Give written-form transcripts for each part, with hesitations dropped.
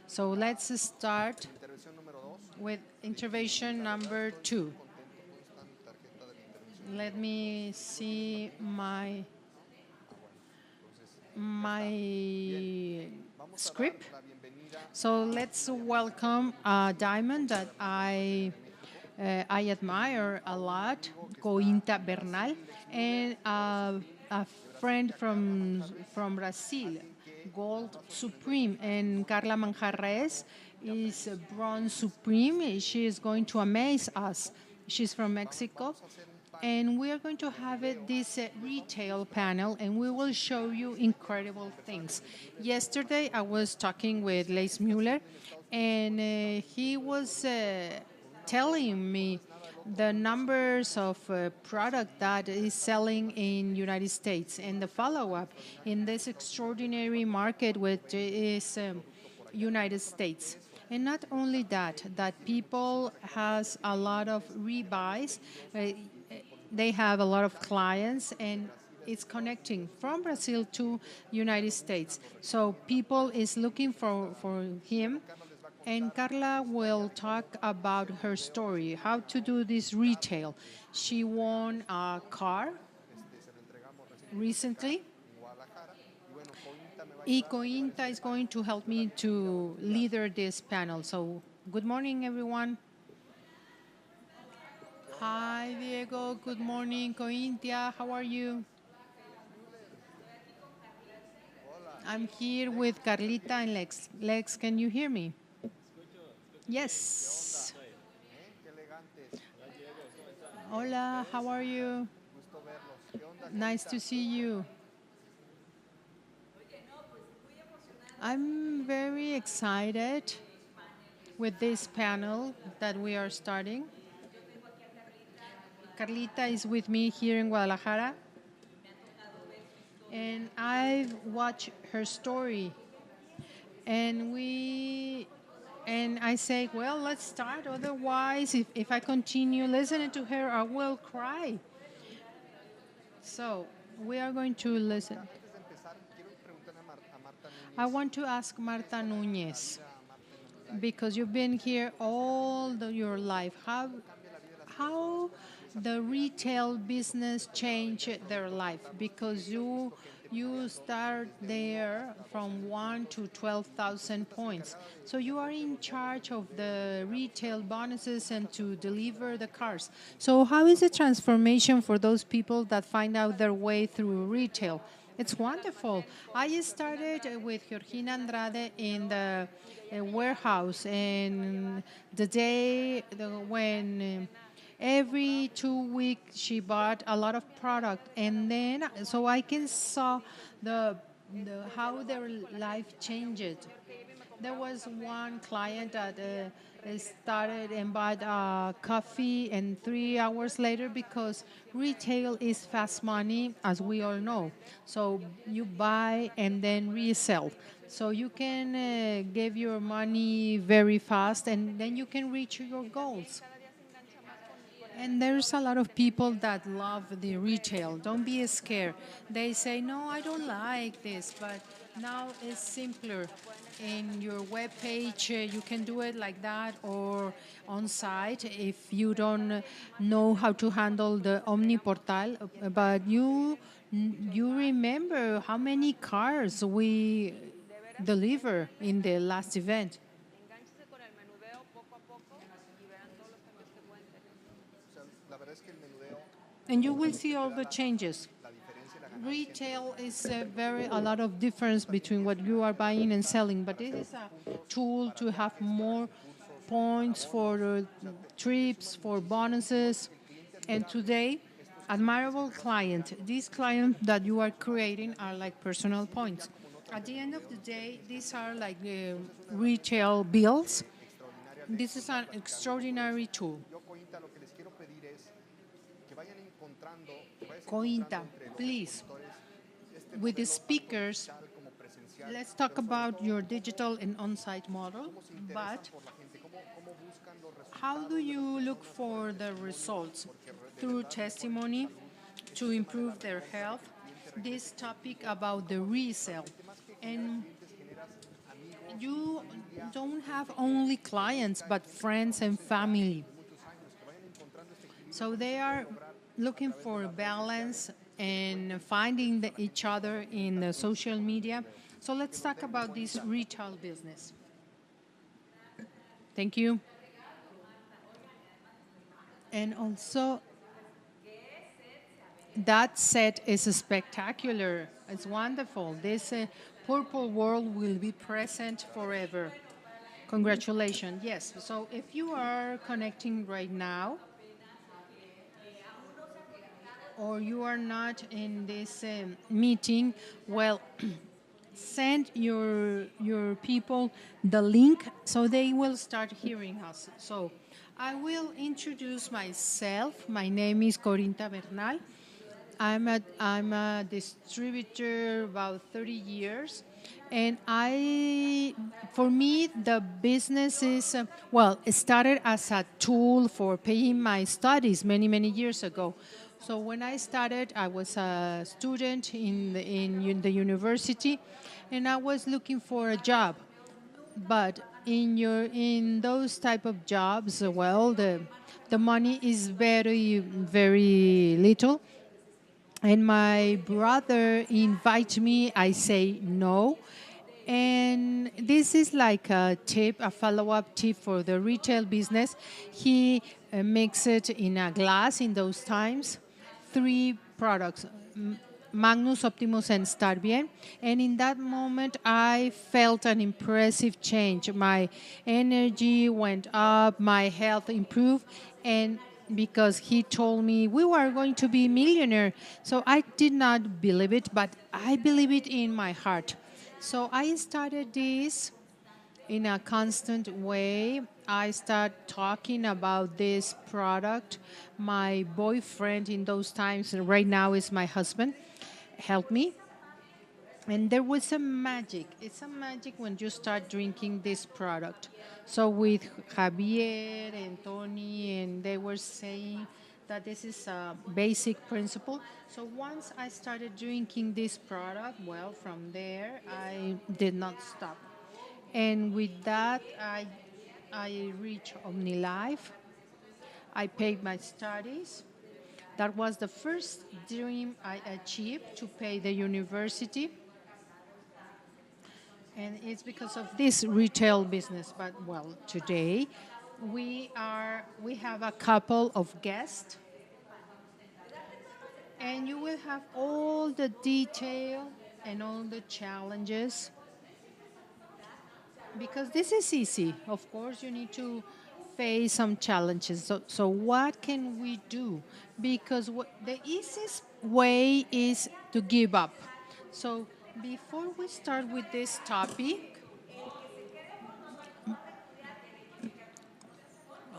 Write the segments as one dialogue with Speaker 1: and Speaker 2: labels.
Speaker 1: So let's start with intervention number 2. Let me see my script. So let's welcome a diamond that I admire a lot, Cointa Bernal, and a friend from Brazil, Gold Supreme, and Carla Manjarres is Bronze Supreme. She is going to amaze us. She's from Mexico. And we are going to have this retail panel, and we will show you incredible things. Yesterday, I was talking with Leis Mueller, and he was telling me the numbers of product that is selling in United States and the follow-up in this extraordinary market, which is United States. And not only that, that people has a lot of rebuys. They have a lot of clients, and it's connecting from Brazil to United States. So people is looking for him, and Carla will talk about her story, how to do this retail. She won a car recently. Cointa is going to help me to leader this panel. So good morning, everyone. Hi, Diego. Good morning, Cointia. How are you? I'm here with Carlita and Lex. Lex, can you hear me? Yes. Hola, how are you? Nice to see you. I'm very excited with this panel that we are starting. Carlita is with me here in Guadalajara, and I've watched her story. And I say, well, let's start. Otherwise, if I continue listening to her, I will cry. So we are going to listen. I want to ask Marta Núñez, because you've been here your life. How the retail business changed their life? Because you start there from 1 to 12,000 points. So you are in charge of the retail bonuses and to deliver the cars. So how is the transformation for those people that find out their way through retail? It's wonderful. I started with Georgina Andrade in the warehouse, and the day when every 2 weeks she bought a lot of product, and then so I can saw how their life changed. There was one client that started and bought coffee, and 3 hours later, because retail is fast money, as we all know. So you buy and then resell. So you can give your money very fast, and then you can reach your goals. And there's a lot of people that love the retail. Don't be scared. They say, no, I don't like this, but now it's simpler. In your web page, you can do it like that, or on site if you don't know how to handle the Omni Portal. But you remember how many cars we deliver in the last event. And you will see all the changes. Retail is a lot of difference between what you are buying and selling, but it is a tool to have more points for trips, for bonuses. And today, admirable client. These clients that you are creating are like personal points. At the end of the day, these are like retail bills. This is an extraordinary tool. Cointa, please, with the speakers, let's talk about your digital and on-site model, but how do you look for the results? Through testimony to improve their health, this topic about the resale. And you don't have only clients, but friends and family. So they are looking for a balance and finding each other in the social media. So let's talk about this retail business. Thank you. And also, that set is spectacular. It's wonderful. This purple world will be present forever. Congratulations. Yes. So if you are connecting right now, or you are not in this meeting, well, send your people the link so they will start hearing us. So I will introduce myself. My name is Corinta Bernal. I'm a distributor about 30 years, and for me, the business is well, it started as a tool for paying my studies many years ago. So when I started, I was a student in the university, and I was looking for a job. But in those type of jobs, well, the money is very little, and my brother invite me, I say no. And this is like a tip, a follow-up tip for the retail business. He makes it in a glass in those times, three products, Magnus, Optimus, and Starbien. And in that moment, I felt an impressive change. My energy went up, my health improved, and because he told me we were going to be millionaire. So I did not believe it, but I believe it in my heart. So I started this in a constant way. I start talking about this product. My boyfriend in those times, right now is my husband, helped me. And there was a magic. It's a magic when you start drinking this product. So with Javier and Tony, and they were saying that this is a basic principle. So once I started drinking this product, well, from there I did not stop. And with that, I reached Omnilife. I paid my studies. That was the first dream I achieved to pay the university. And it's because of this retail business. But well, today we have a couple of guests, and you will have all the detail and all the challenges, because this is easy. Of course, you need to face some challenges. So what can we do? Because the easiest way is to give up. So before we start with this topic,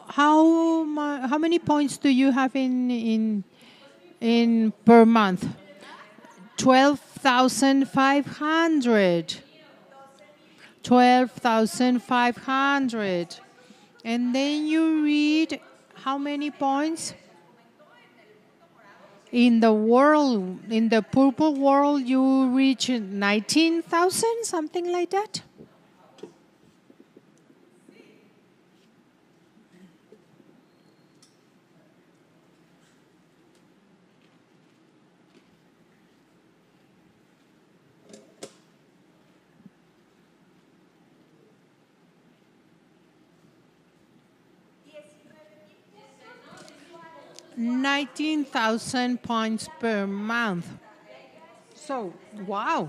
Speaker 1: how many points do you have in per month? 12,500. 12,500. And then you read how many points? In the world, in the purple world, you reach 19,000, something like that. 19,000 points per month. So, wow.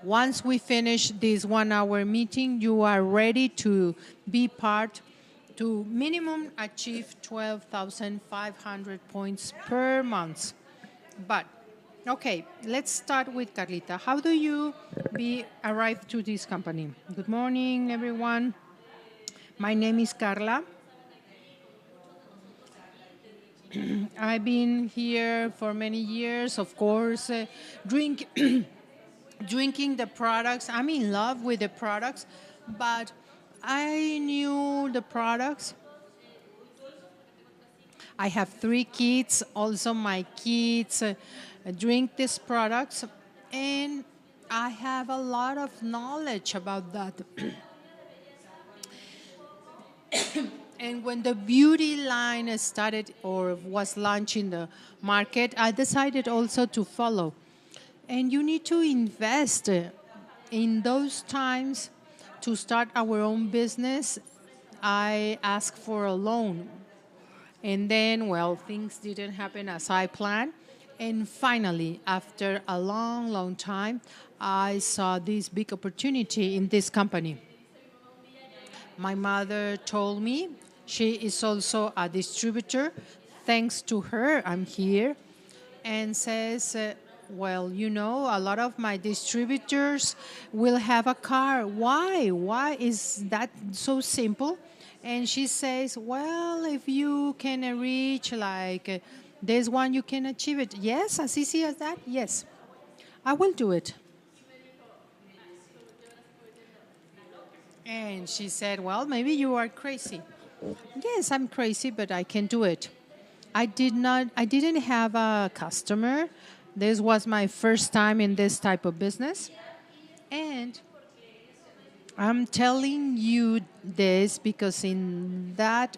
Speaker 1: Once we finish this 1 hour meeting, you are ready to be part to minimum achieve 12,500 points per month. But, okay, let's start with Carlita. How do you arrive to this company? Good morning, everyone. My name is Carla. I've been here for many years, of course, drinking the products. I'm in love with the products, but I knew the products. I have 3 kids. Also, my kids drink these products, and I have a lot of knowledge about that. And when the beauty line started or was launched in the market, I decided also to follow. And you need to invest in those times to start our own business. I asked for a loan. And then, well, things didn't happen as I planned. And finally, after a long, long time, I saw this big opportunity in this company. My mother told me she is also a distributor. Thanks to her, I'm here. And says, well, you know, a lot of my distributors will have a car. Why? Why is that so simple? And she says, well, if you can reach like this one, you can achieve it. Yes, as easy as that? Yes, I will do it. And she said, well, maybe you are crazy. Yes, I'm crazy, but I can do it. I didn't have a customer. This was my first time in this type of business. And I'm telling you this because in that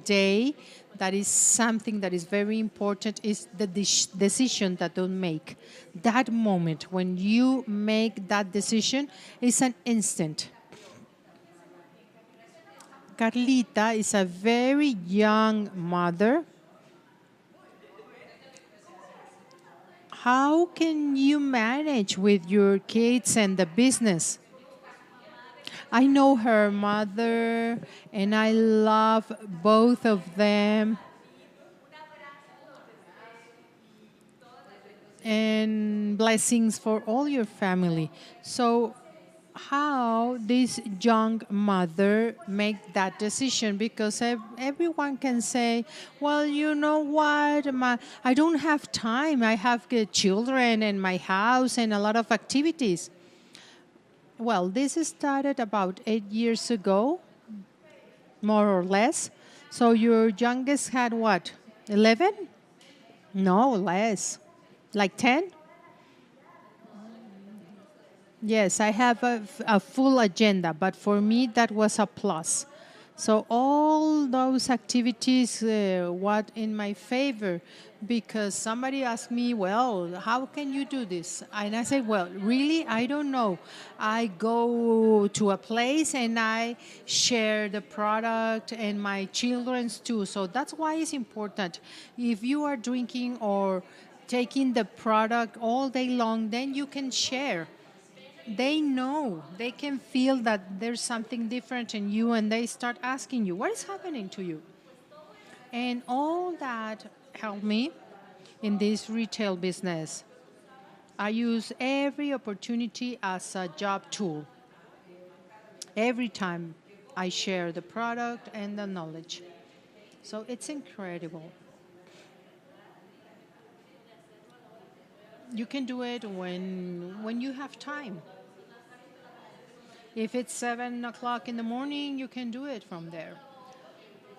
Speaker 1: day, that is something that is very important is the decision that don't make. That moment when you make that decision is an instant. Carlita is a very young mother. How can you manage with your kids and the business? I know her mother and I love both of them. And blessings for all your family. So how this young mother make that decision, because everyone can say, well, you know what, I don't have time, I have children and my house and a lot of activities. Well, this started about 8 years ago, more or less. So your youngest had what, 11? No, less, like 10. Yes, I have a full agenda, but for me that was a plus. So all those activities, what in my favor, because somebody asked me, well, how can you do this? And I said, well, really, I don't know. I go to a place and I share the product and my children's too. So that's why it's important. If you are drinking or taking the product all day long, then you can share. They know, they can feel that there's something different in you and they start asking you, what is happening to you? And all that helped me in this retail business. I use every opportunity as a job tool. Every time I share the product and the knowledge. So it's incredible. You can do it when you have time. If it's 7 o'clock in the morning, you can do it from there.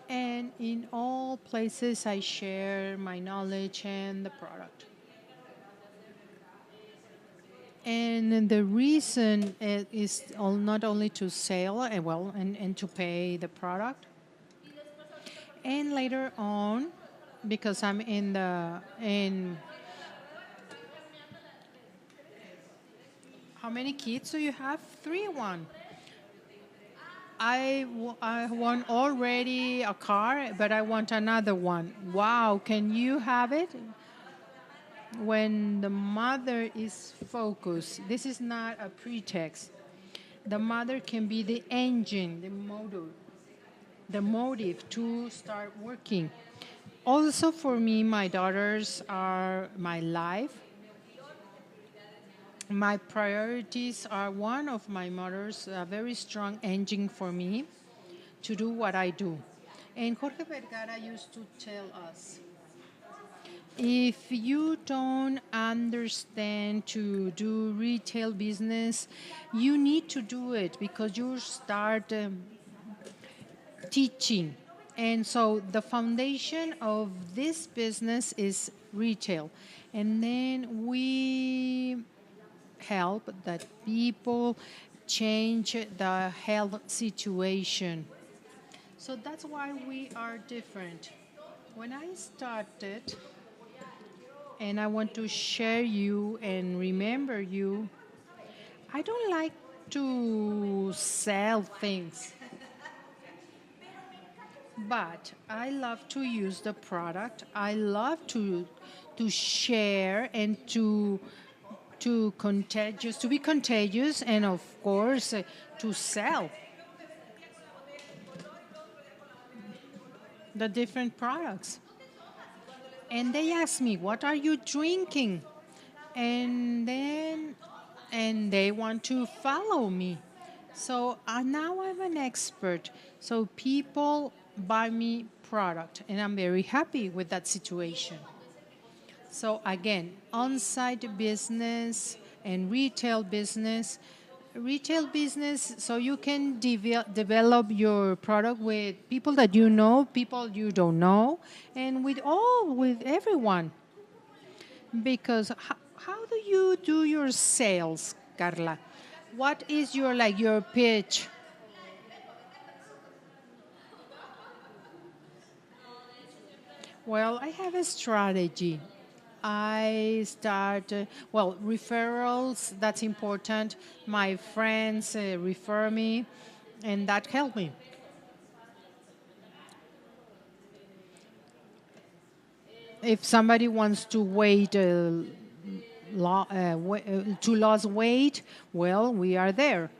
Speaker 1: And in all places, I share my knowledge and the product. And the reason is not only to sell and to pay the product. And later on, because I'm in how many kids do you have? 3 or 1? I want already a car, but I want another one. Wow, can you have it? When the mother is focused, this is not a pretext. The mother can be the engine, the motive to start working. Also for me, my daughters are my life. My priorities are one of my mother's, a very strong engine for me to do what I do. And Jorge Vergara used to tell us, if you don't understand to do retail business, you need to do it because you start teaching. And so the foundation of this business is retail. And then we help that people change the health situation. So that's why we are different. When I started, and I want to share you and remember you, I don't like to sell things, but I love to use the product. I love to share and to be contagious, and of course to sell the different products. And they ask me, "What are you drinking?" And then and they want to follow me. So now I'm an expert. So people buy me product, and I'm very happy with that situation. So again, on-site business and retail business. Retail business, so you can develop your product with people that you know, people you don't know, and with everyone. Because how do you do your sales, Carla? What is your pitch? Well, I have a strategy. I start, referrals, that's important. My friends refer me, and that helped me. If somebody wants to to lose weight, well, we are there.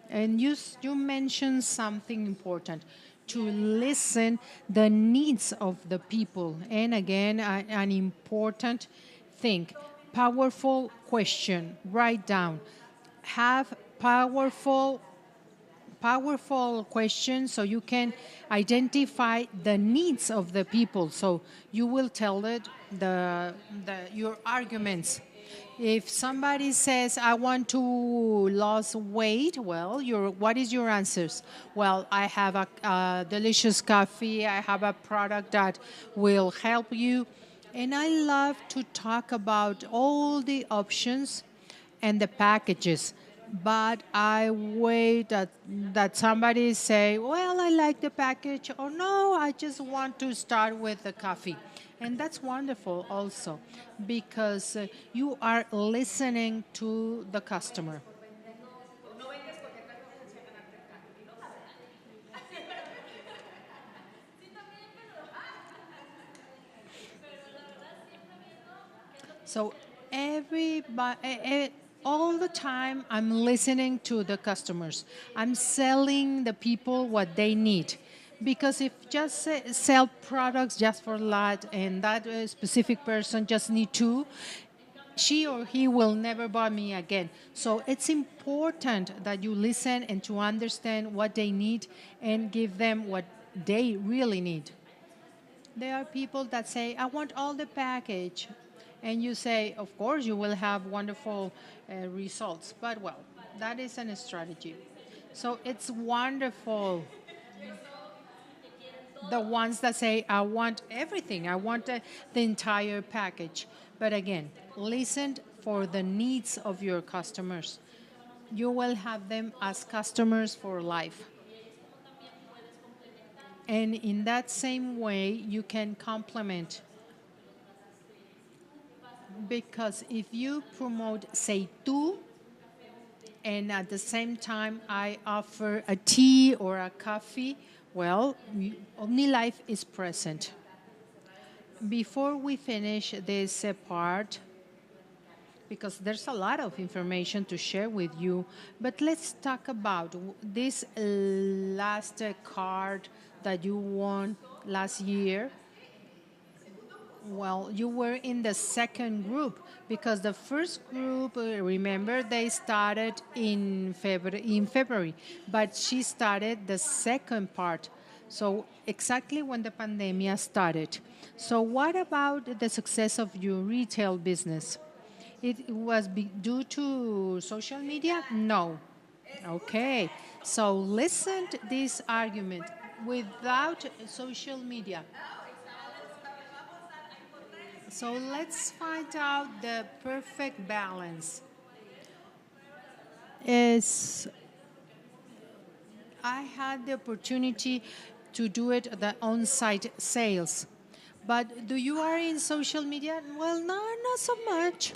Speaker 1: And you mentioned something important, to listen the needs of the people. And again, an important thing, powerful question. Write down. Have powerful questions so you can identify the needs of the people. So you will tell it your arguments. If somebody says, "I want to lose weight," well, what is your answers? Well, I have a delicious coffee. I have a product that will help you. And I love to talk about all the options and the packages. But I wait that somebody say, "Well, I like the package," or "No, I just want to start with the coffee." And that's wonderful also, because you are listening to the customer. So all the time, I'm listening to the customers. I'm selling the people what they need. Because if just sell products just for that, and that specific person just need two, she or he will never buy me again. So it's important that you listen and to understand what they need and give them what they really need. There are people that say, "I want all the package." And you say, "Of course, you will have wonderful results." But well, that isn't a strategy. So it's wonderful. The ones that say, "I want everything, I want the entire package." But again, listen for the needs of your customers. You will have them as customers for life. And in that same way, you can complement. Because if you promote, say, tú, and at the same time I offer a tea or a coffee, well, Omnilife is present. Before we finish this part, because there's a lot of information to share with you, but let's talk about this last card that you won last year. Well, you were in the second group, because the first group, remember, they started in February, but she started the second part. So exactly when the pandemic started. So what about the success of your retail business? It was due to social media? No. Okay. So listen to this argument. Without social media, so let's find out the perfect balance. is I had the opportunity to do it the on-site sales. But do you are in social media? Well, no, not so much.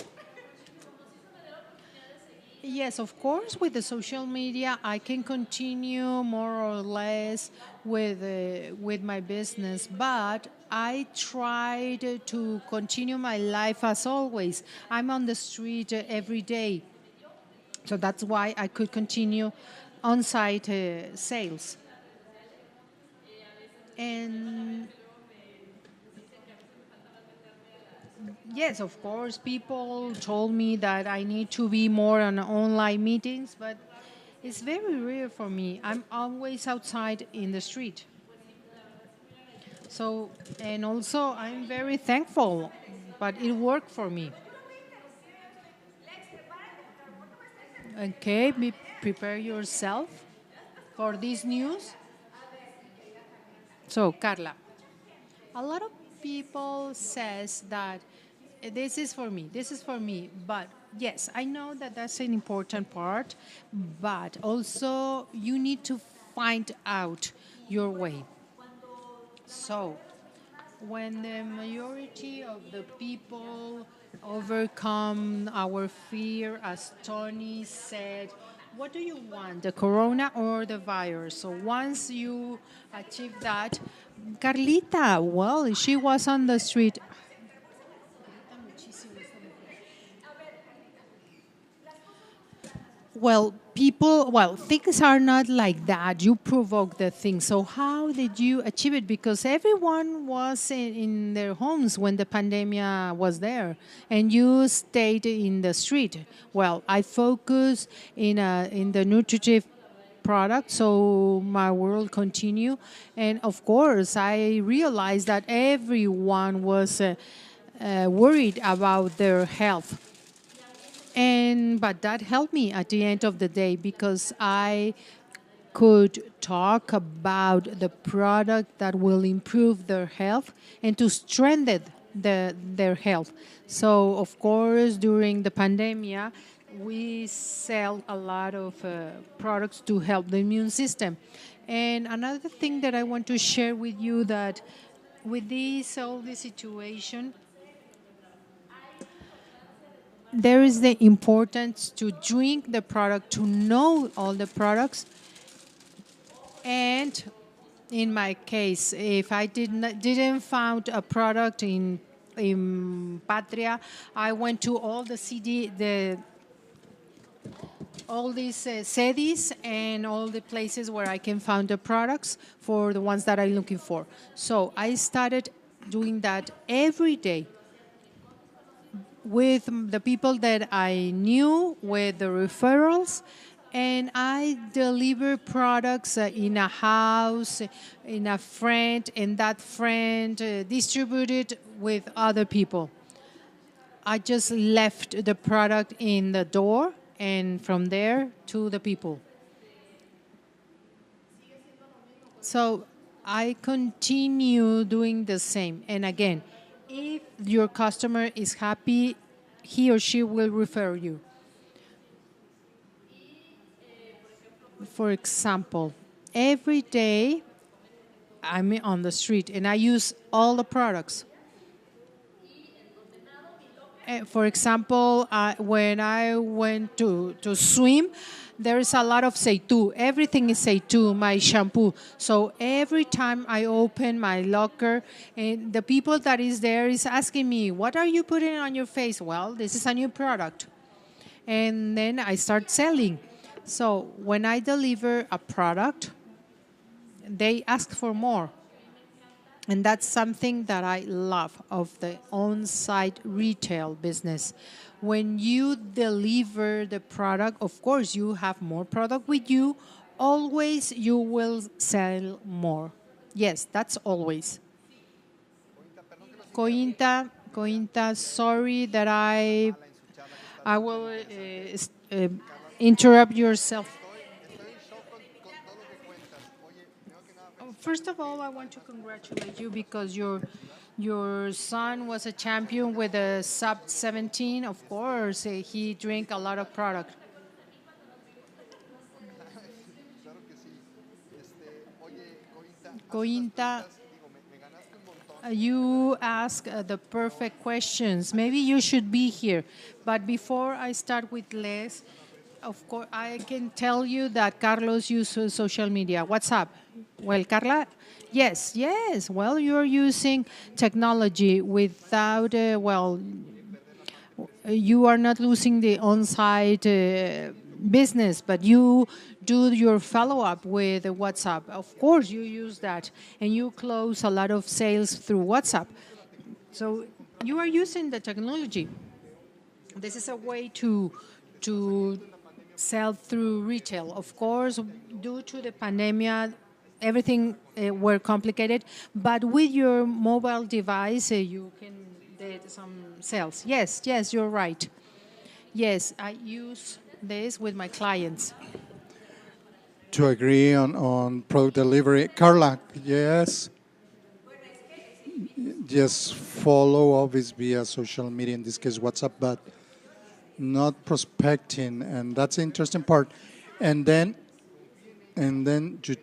Speaker 1: Yes, of course, with the social media, I can continue more or less with my business, but I tried to continue my life as always. I'm on the street every day, so that's why I could continue on-site sales. And yes, of course, people told me that I need to be more on online meetings, but it's very rare for me. I'm always outside in the street. So, and also I'm very thankful, but it worked for me. Okay, prepare yourself for this news. So, Carla, a lot of people says that this is for me, this is for me, but yes, I know that that's an important part, but also you need to find out your way. So, when the majority of the people overcome our fear, as Tony said, what do you want, the corona or the virus? So once you achieve that, Carlita, well, she was on the street. Things are not like that. You provoke the thing. So, how did you achieve it? Because everyone was in their homes when the pandemic was there, and you stayed in the street. Well, I focus in the nutritive product, so my world continue. And of course, I realized that everyone was worried about their health, and but that helped me at the end of the day because I could talk about the product that will improve their health and to strengthen their health. So of course during the pandemic we sell a lot of products to help the immune system. And another thing that I want to share with you, that with this situation, there is the importance to drink the product, to know all the products. And in my case, if I didn't found a product in Patria, I went to all the all these CEDIs and all the places where I can find the products for the ones that I'm looking for. So I started doing that every day with the people that I knew, with the referrals, and I deliver products in a house, in a friend, and that friend distributed with other people. I just left the product in the door and from there to the people. So I continue doing the same. And again, if your customer is happy, he or she will refer you. For example, every day I'm on the street and I use all the products. For example, when I went to swim, there is a lot of Seitu. Everything is Seitu, my shampoo. So every time I open my locker, and the people that is there is asking me, what are you putting on your face? Well, this is a new product. And then I start selling. So when I deliver a product, they ask for more. And that's something that I love of the on-site retail business. When you deliver the product, of course, you have more product with you. Always you will sell more. Yes, that's always. Cointa, sorry that I will interrupt yourself. First of all, I want to congratulate you because your son was a champion with a sub 17. Of course, he drank a lot of product. Cointa, you ask the perfect questions. Maybe you should be here. But before I start with Les, of course, I can tell you that Carlos uses social media. What's up? Well, Carla, yes, yes. Well, you're using technology without, you are not losing the on-site business, but you do your follow-up with WhatsApp. Of course, you use that, and you close a lot of sales through WhatsApp. So you are using the technology. This is a way to sell through retail. Of course, due to the pandemic, everything were complicated, but with your mobile device, you can do some sales. Yes, yes, you're right. Yes, I use this with my clients.
Speaker 2: To agree on product delivery. Carla, yes, just follow always via social media, in this case WhatsApp, but not prospecting, and that's the interesting part. And then you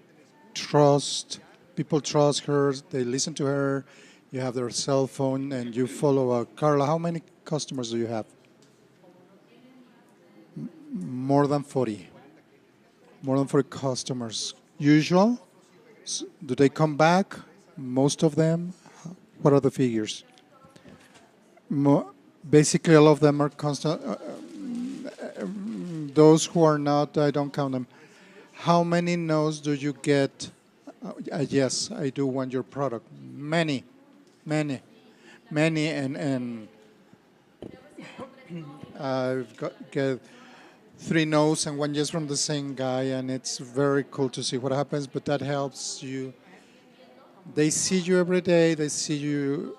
Speaker 2: trust, people trust her, they listen to her, you have their cell phone, and you follow her. Carla, how many customers do you have? More than 40. More than 40 customers. Usual? Do they come back? Most of them? What are the figures? Basically, all of them are constant. Those who are not, I don't count them. How many no's do you get? Yes, I do want your product. Many, many, many, and I've get 3 no's and 1 yes from the same guy, and it's very cool to see what happens. But that helps you. They see you every day. They see you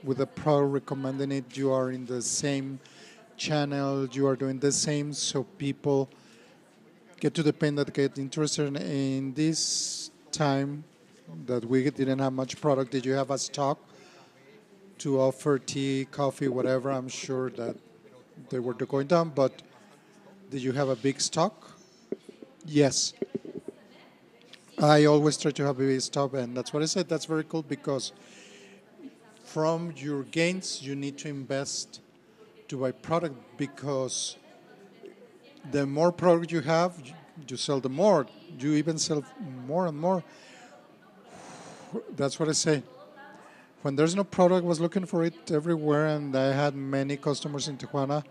Speaker 2: with a product, recommending it. You are in the same channel. You are doing the same, so people get to the point that get interested in this time that we didn't have much product. Did you have a stock to offer tea, coffee, whatever? I'm sure that they were going down, but did you have a big stock? Yes. I always try to have a big stock, and that's what I said. That's very cool because from your gains, you need to invest to buy product, because the more product you have, you sell the more. You even sell more and more. That's what I say. When there's no product, I was looking for it everywhere, and I had many customers in Tijuana.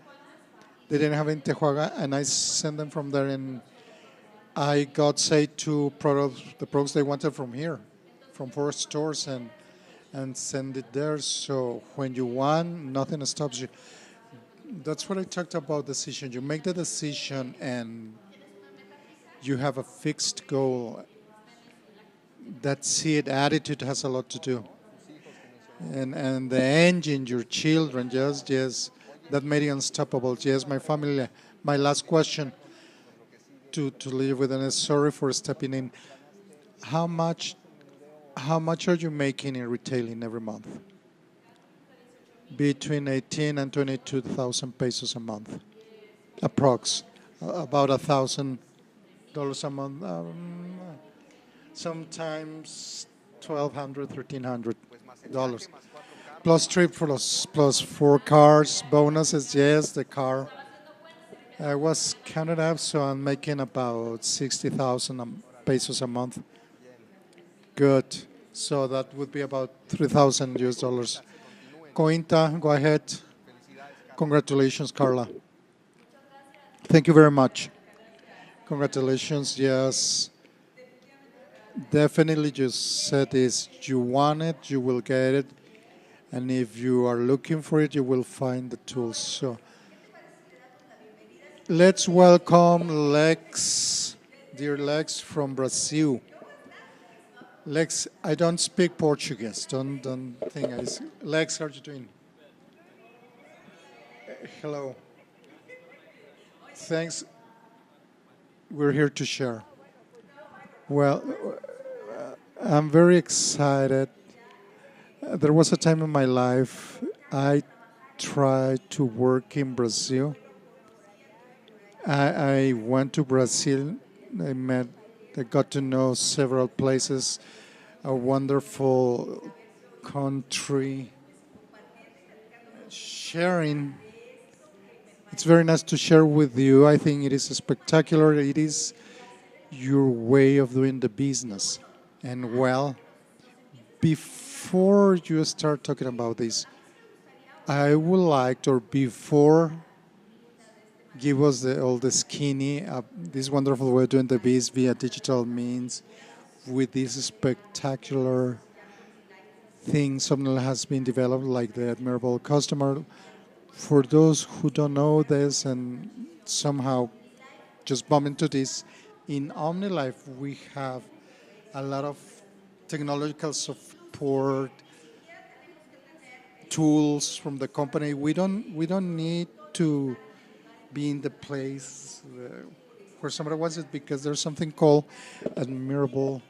Speaker 2: They didn't have it in Tijuana, and I sent them from there, and I got, say, the products they wanted from here, from 4 stores, and send it there. So when you want, nothing stops you. That's what I talked about, decision. You make the decision and you have a fixed goal. That's it. Attitude has a lot to do. And the engine, your children, yes, that made you unstoppable. Yes, my family. My last question to leave with, and sorry for stepping in. How much are you making in retailing every month? Between 18 and 22,000 pesos a month, approx. About $1,000 a month. Sometimes $1,200, $1,300. Plus trip, plus 4 cars, bonuses. Yes, the car. I was counted up, so I'm making about 60,000 pesos a month. Good. So that would be about $3,000. Cointa, go ahead. Congratulations, Carla. Thank you very much. Congratulations. Yes. Definitely just said this. You want it, you will get it. And if you are looking for it, you will find the tools. So let's welcome Lex, dear Lex from Brazil. Lex, I don't speak Portuguese. Don't think I. Lex, how are you doing? Hello. Thanks. We're here to share. Well, I'm very excited. There was a time in my life I tried to work in Brazil. I went to Brazil. I got to know several places. a wonderful country sharing. It's very nice to share with you. I think it is spectacular. It is your way of doing the business. And well, before you start talking about this, I would like to, or before, give us all the skinny, this wonderful way of doing the biz via digital means with this spectacular thing something that has been developed like the admirable customer. For those who don't know this and somehow just bump into this, in Omnilife we have a lot of technological support tools from the company. We don't need to be in the place where somebody wants it because there's something called admirable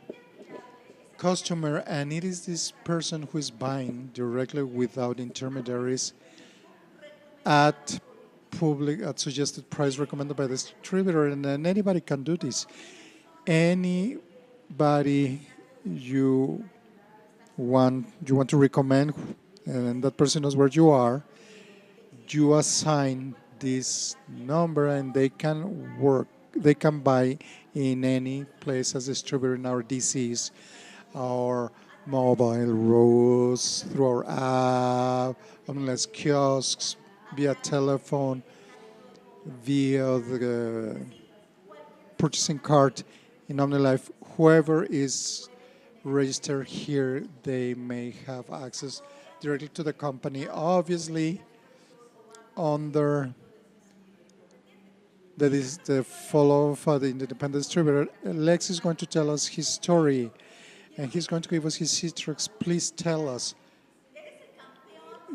Speaker 2: customer, and it is this person who is buying directly without intermediaries at at suggested price recommended by the distributor, and then anybody can do this. Anybody you want to recommend, and that person knows where you are, you assign this number and they can buy in any place as a distributor in our DCs, our mobile roads, through our app, unless kiosks, via telephone, via the purchasing cart in Omnilife. Whoever is registered here, they may have access directly to the company. Obviously, under that is the follow for the independent distributor, Lex is going to tell us his story and he's going to give us his citrix. Please tell us,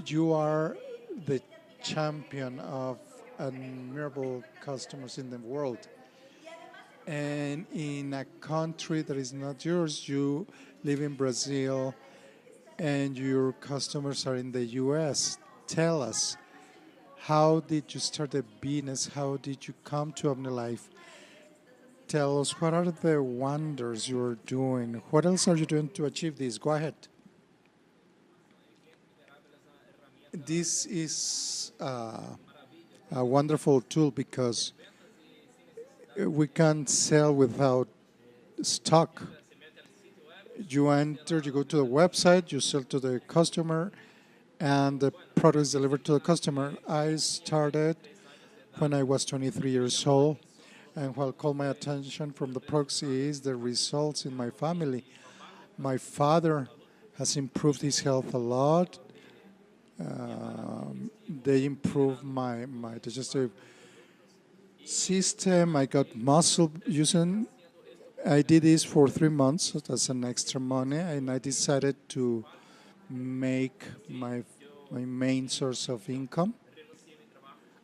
Speaker 2: you are the champion of admirable customers in the world. And in a country that is not yours, you live in Brazil and your customers are in the US. Tell us, how did you start a business? How did you come to OmniLife? Tell us, what are the wonders you're doing? What else are you doing to achieve this? Go ahead. This is a wonderful tool because we can't sell without stock. You go to the website, you sell to the customer, and the product is delivered to the customer. I started when I was 23 years old, and what caught my attention from the proxy is the results in my family. My father has improved his health a lot. They improved my digestive system. I got muscle using. I did this for 3 months as an extra money, and I decided to make my main source of income.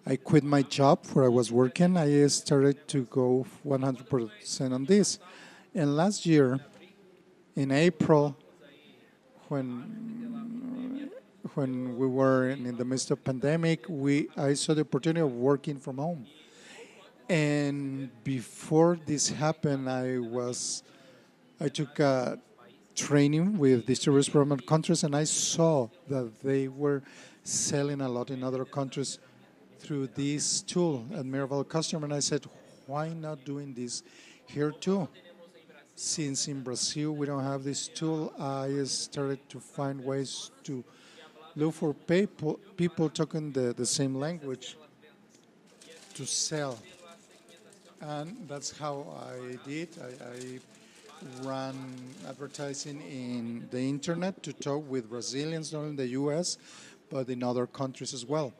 Speaker 2: I quit my job where I was working. I started to go 100% on this. And last year, in April, when we were in the midst of pandemic, I saw the opportunity of working from home. And before this happened, I took a training with distributors from other countries, and I saw that they were selling a lot in other countries through this tool, Admirable Customer. And I said, why not doing this here too? Since in Brazil we don't have this tool, I started to find ways to look for people talking the same language to sell. And that's how I did. I ran advertising in the internet to talk with Brazilians, not in the US, but in other countries as well.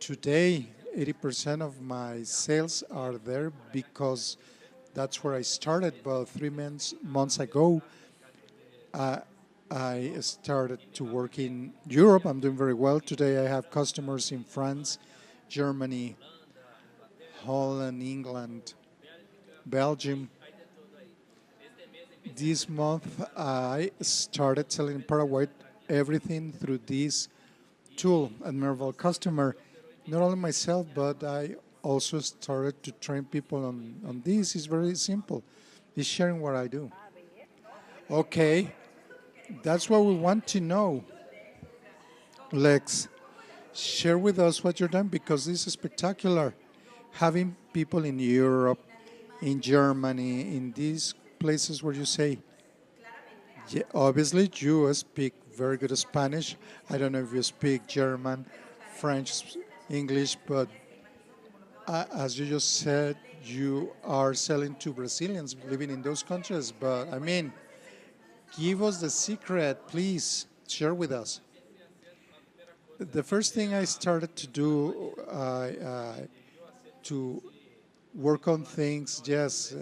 Speaker 2: Today, 80% of my sales are there because that's where I started. But 3 months ago, I started to work in Europe. I'm doing very well. Today, I have customers in France, Germany, Holland, England, Belgium. This month, I started selling in Paraguay everything through this tool, Admirable Customer. Not only myself, but I also started to train people on this. It's very simple. It's sharing what I do. Okay, That's what we want to know. Lex, share with us what you're doing because this is spectacular. Having people in Europe, in Germany, in these places where you say, yeah, obviously you speak very good Spanish. I don't know if you speak German, French, English, but as you just said, you are selling to Brazilians living in those countries. But I mean, give us the secret, please. Share with us. The first thing I started to do to work on things, yes,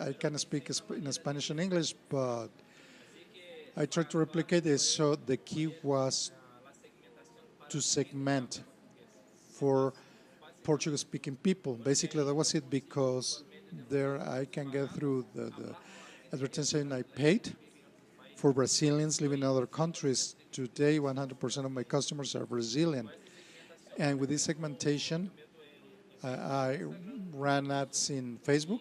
Speaker 2: I can speak in Spanish and English, but I tried to replicate it. So the key was to segment for Portuguese-speaking people. Basically, that was it because there I can get through the advertising I paid for Brazilians living in other countries. Today, 100% of my customers are Brazilian. And with this segmentation, I ran ads in Facebook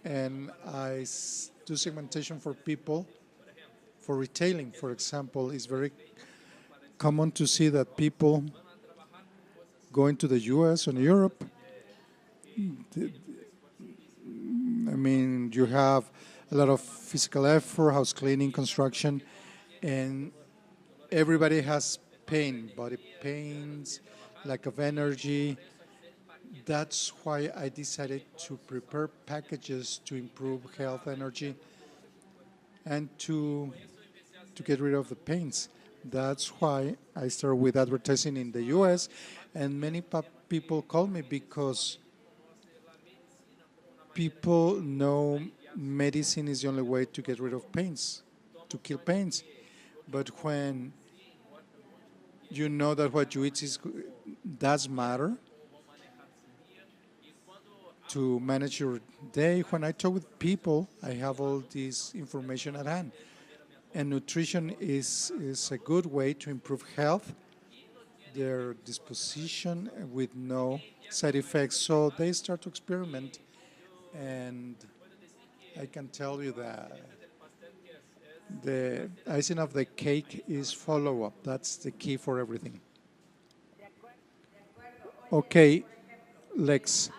Speaker 2: and do segmentation for people for retailing. For example, it's very common to see that people going to the US and Europe, I mean, you have a lot of physical effort, house cleaning, construction, and everybody has pain, body pains, lack of energy. That's why I decided to prepare packages to improve health, energy, and to get rid of the pains. That's why I started with advertising in the US, and many people call me because people know medicine is the only way to get rid of pains, to kill pains. But when you know that what you eat does matter to manage your day, when I talk with people, I have all this information at hand. And nutrition is a good way to improve health, their disposition with no side effects. So they start to experiment, and I can tell you that the icing of the cake is follow-up. That's the key for everything. Okay, Lex,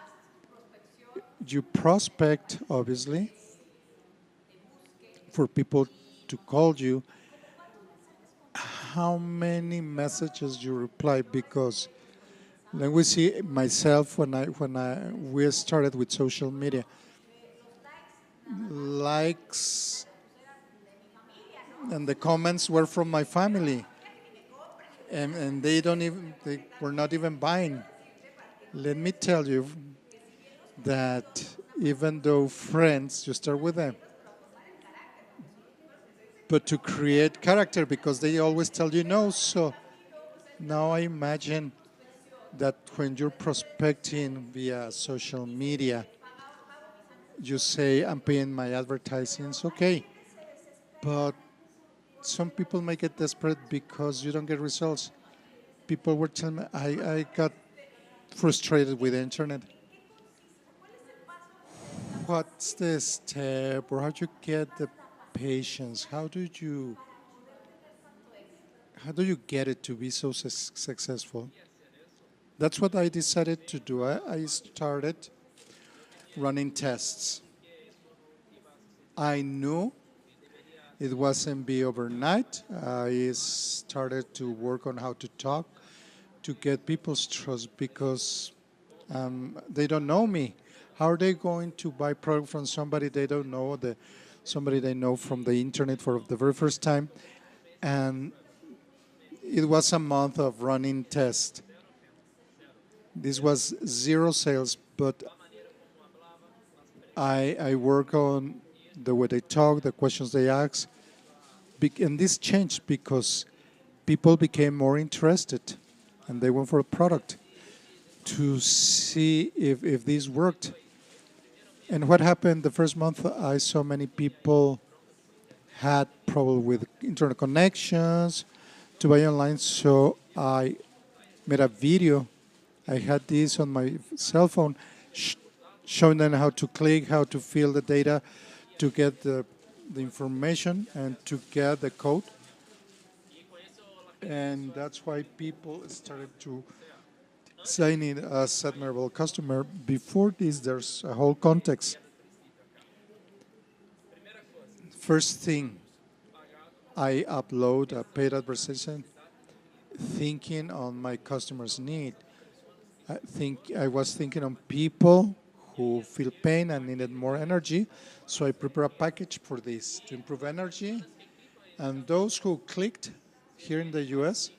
Speaker 2: you prospect, obviously, for people to call you. How many messages you reply? Because let me see myself when we started with social media. Likes and the comments were from my family, and they were not even buying. Let me tell you that even though friends, you start with them, but to create character because they always tell you no. So now I imagine that when you're prospecting via social media, you say, I'm paying my advertisings, okay. But some people may get desperate because you don't get results. People were telling me, I got frustrated with the internet. What's the step or how do you get the patience? How do you get it to be so successful? That's what I decided to do. I started running tests. I knew it wasn't be overnight. I started to work on how to talk to get people's trust because they don't know me. How are they going to buy product from somebody they don't know, somebody they know from the internet for the very first time? And it was a month of running tests. This was zero sales, but I work on the way they talk, the questions they ask. And this changed because people became more interested and they went for a product to see if this worked. And what happened the first month, I saw many people had trouble with internet connections to buy online. So I made a video. I had this on my cell phone showing them how to click, how to fill the data to get the the information and to get the code. And that's why people started to sign in as admirable customer. Before this, there's a whole context. First thing, I upload a paid advertisement thinking on my customer's need. I was thinking on people who feel pain and needed more energy, so I prepare a package for this to improve energy. And those who clicked here in the US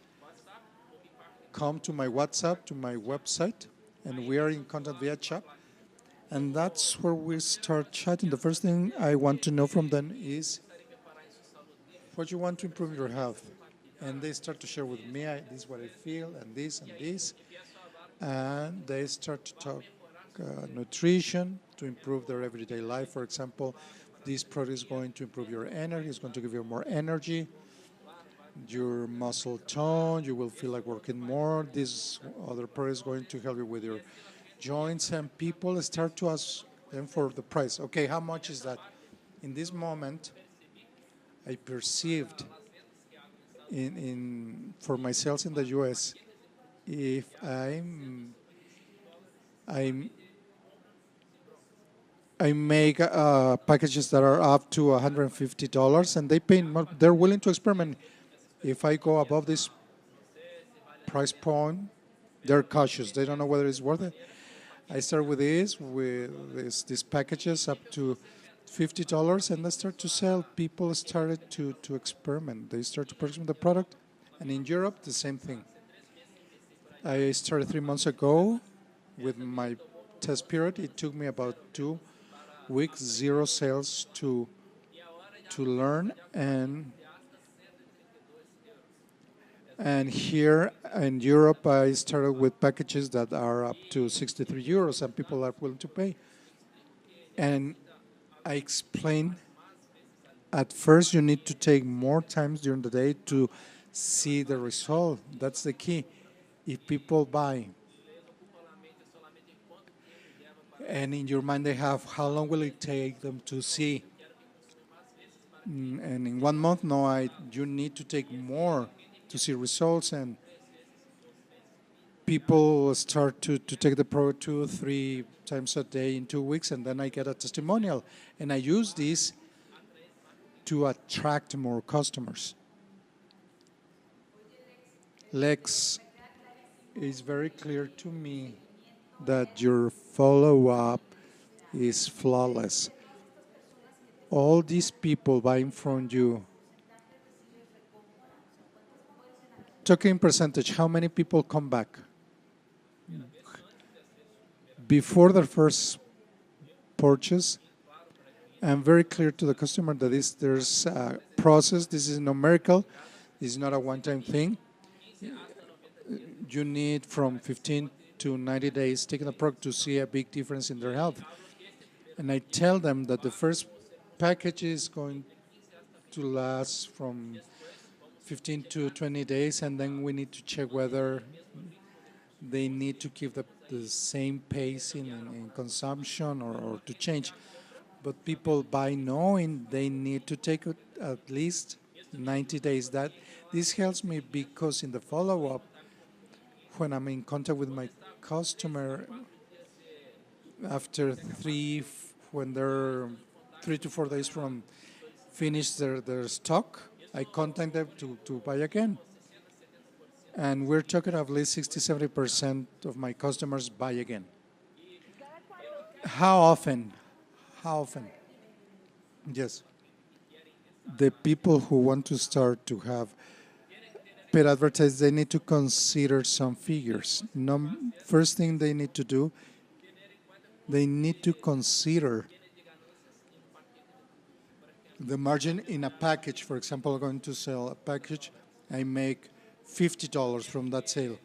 Speaker 2: come to my WhatsApp, to my website, and we are in contact via chat. And that's where we start chatting. The first thing I want to know from them is what you want to improve your health. And they start to share with me, this is what I feel, and this, and this. And they start to talk nutrition to improve their everyday life. For example, this product is going to improve your energy, it's going to give you more energy, your muscle tone, you will feel like working more. This other product is going to help you with your joints, and people start to ask them for the price. Okay, how much is that? In this moment, I perceived for my sales in the US, if I'm I make packages that are up to $150, and they pay. They're willing to experiment. If I go above this price point, they're cautious. They don't know whether it's worth it. I start with these packages up to $50, and I start to sell. People started to experiment. They start to purchase the product, and in Europe the same thing. I started 3 months ago with my test period. It took me about 2 weeks, zero sales to learn, and here in Europe I started with packages that are up to 63 euros, and people are willing to pay. And I explain, at first you need to take more times during the day to see the result. That's the key. If people buy and in your mind they have, how long will it take them to see? And in 1 month, no, you need to take more to see results, and people start to take the product 2 or 3 times a day in 2 weeks, and then I get a testimonial, and I use this to attract more customers. Lex, it's very clear to me that your follow-up is flawless. All these people buying from you, talking percentage, how many people come back before their first purchase? I'm very clear to the customer that there's a process. This is numerical. This is not a one-time thing. You need from 15 to 90 days taking the product to see a big difference in their health. And I tell them that the first package is going to last from 15 to 20 days, and then we need to check whether they need to keep the same pace in consumption or to change. But people buy knowing they need to take it at least 90 days. This helps me because in the follow-up, when I'm in contact with my customer, after when they're 3 to 4 days from finish their stock, I contact them to buy again. And we're talking at least 60-70% of my customers buy again. How often? Yes. The people who want to start to have paid advertising, they need to consider some figures. First thing they need to do, they need to consider the margin in a package. For example, I'm going to sell a package. I make $50 from that sale.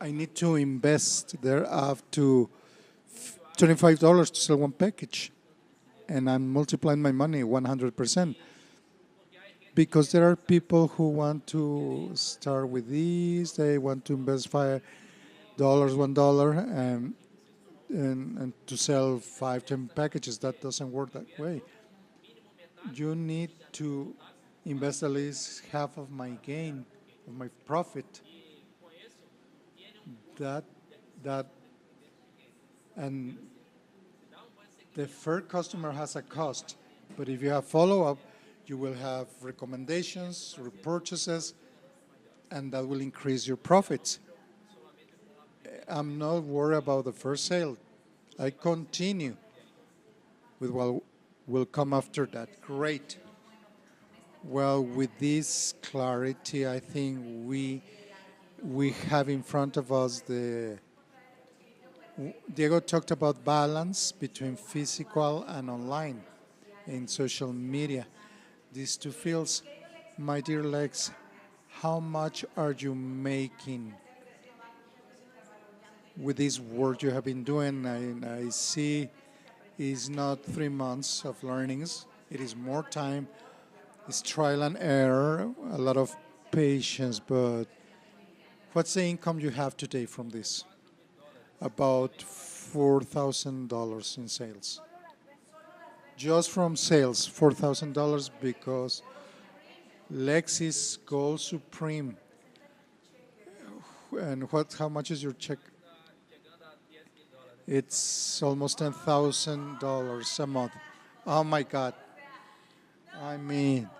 Speaker 2: I need to invest there up to $25 to sell one package. And I'm multiplying my money 100%. Because there are people who want to start with these, they want to invest $5, $1, and to sell 5, 10 packages. That doesn't work that way. you need to invest at least half of my gain, of my profit. That that and the first customer has a cost, but if you have follow up, you will have recommendations, repurchases, and that will increase your profits. I'm not worried about the first sale. I continue with what will come after that. Great. Well, with this clarity, I think we have in front of us the Diego talked about balance between physical and online in social media. These two fields, my dear Lex, how much are you making with this work you have been doing? I see it's not 3 months of learnings. It is more time. It's trial and error, a lot of patience. But what's the income you have today from this? About $4,000 in sales. Just from sales, $4,000 because Lexi's Goal Supreme. And how much is your check? It's almost $10,000 a month. Oh my God. I mean,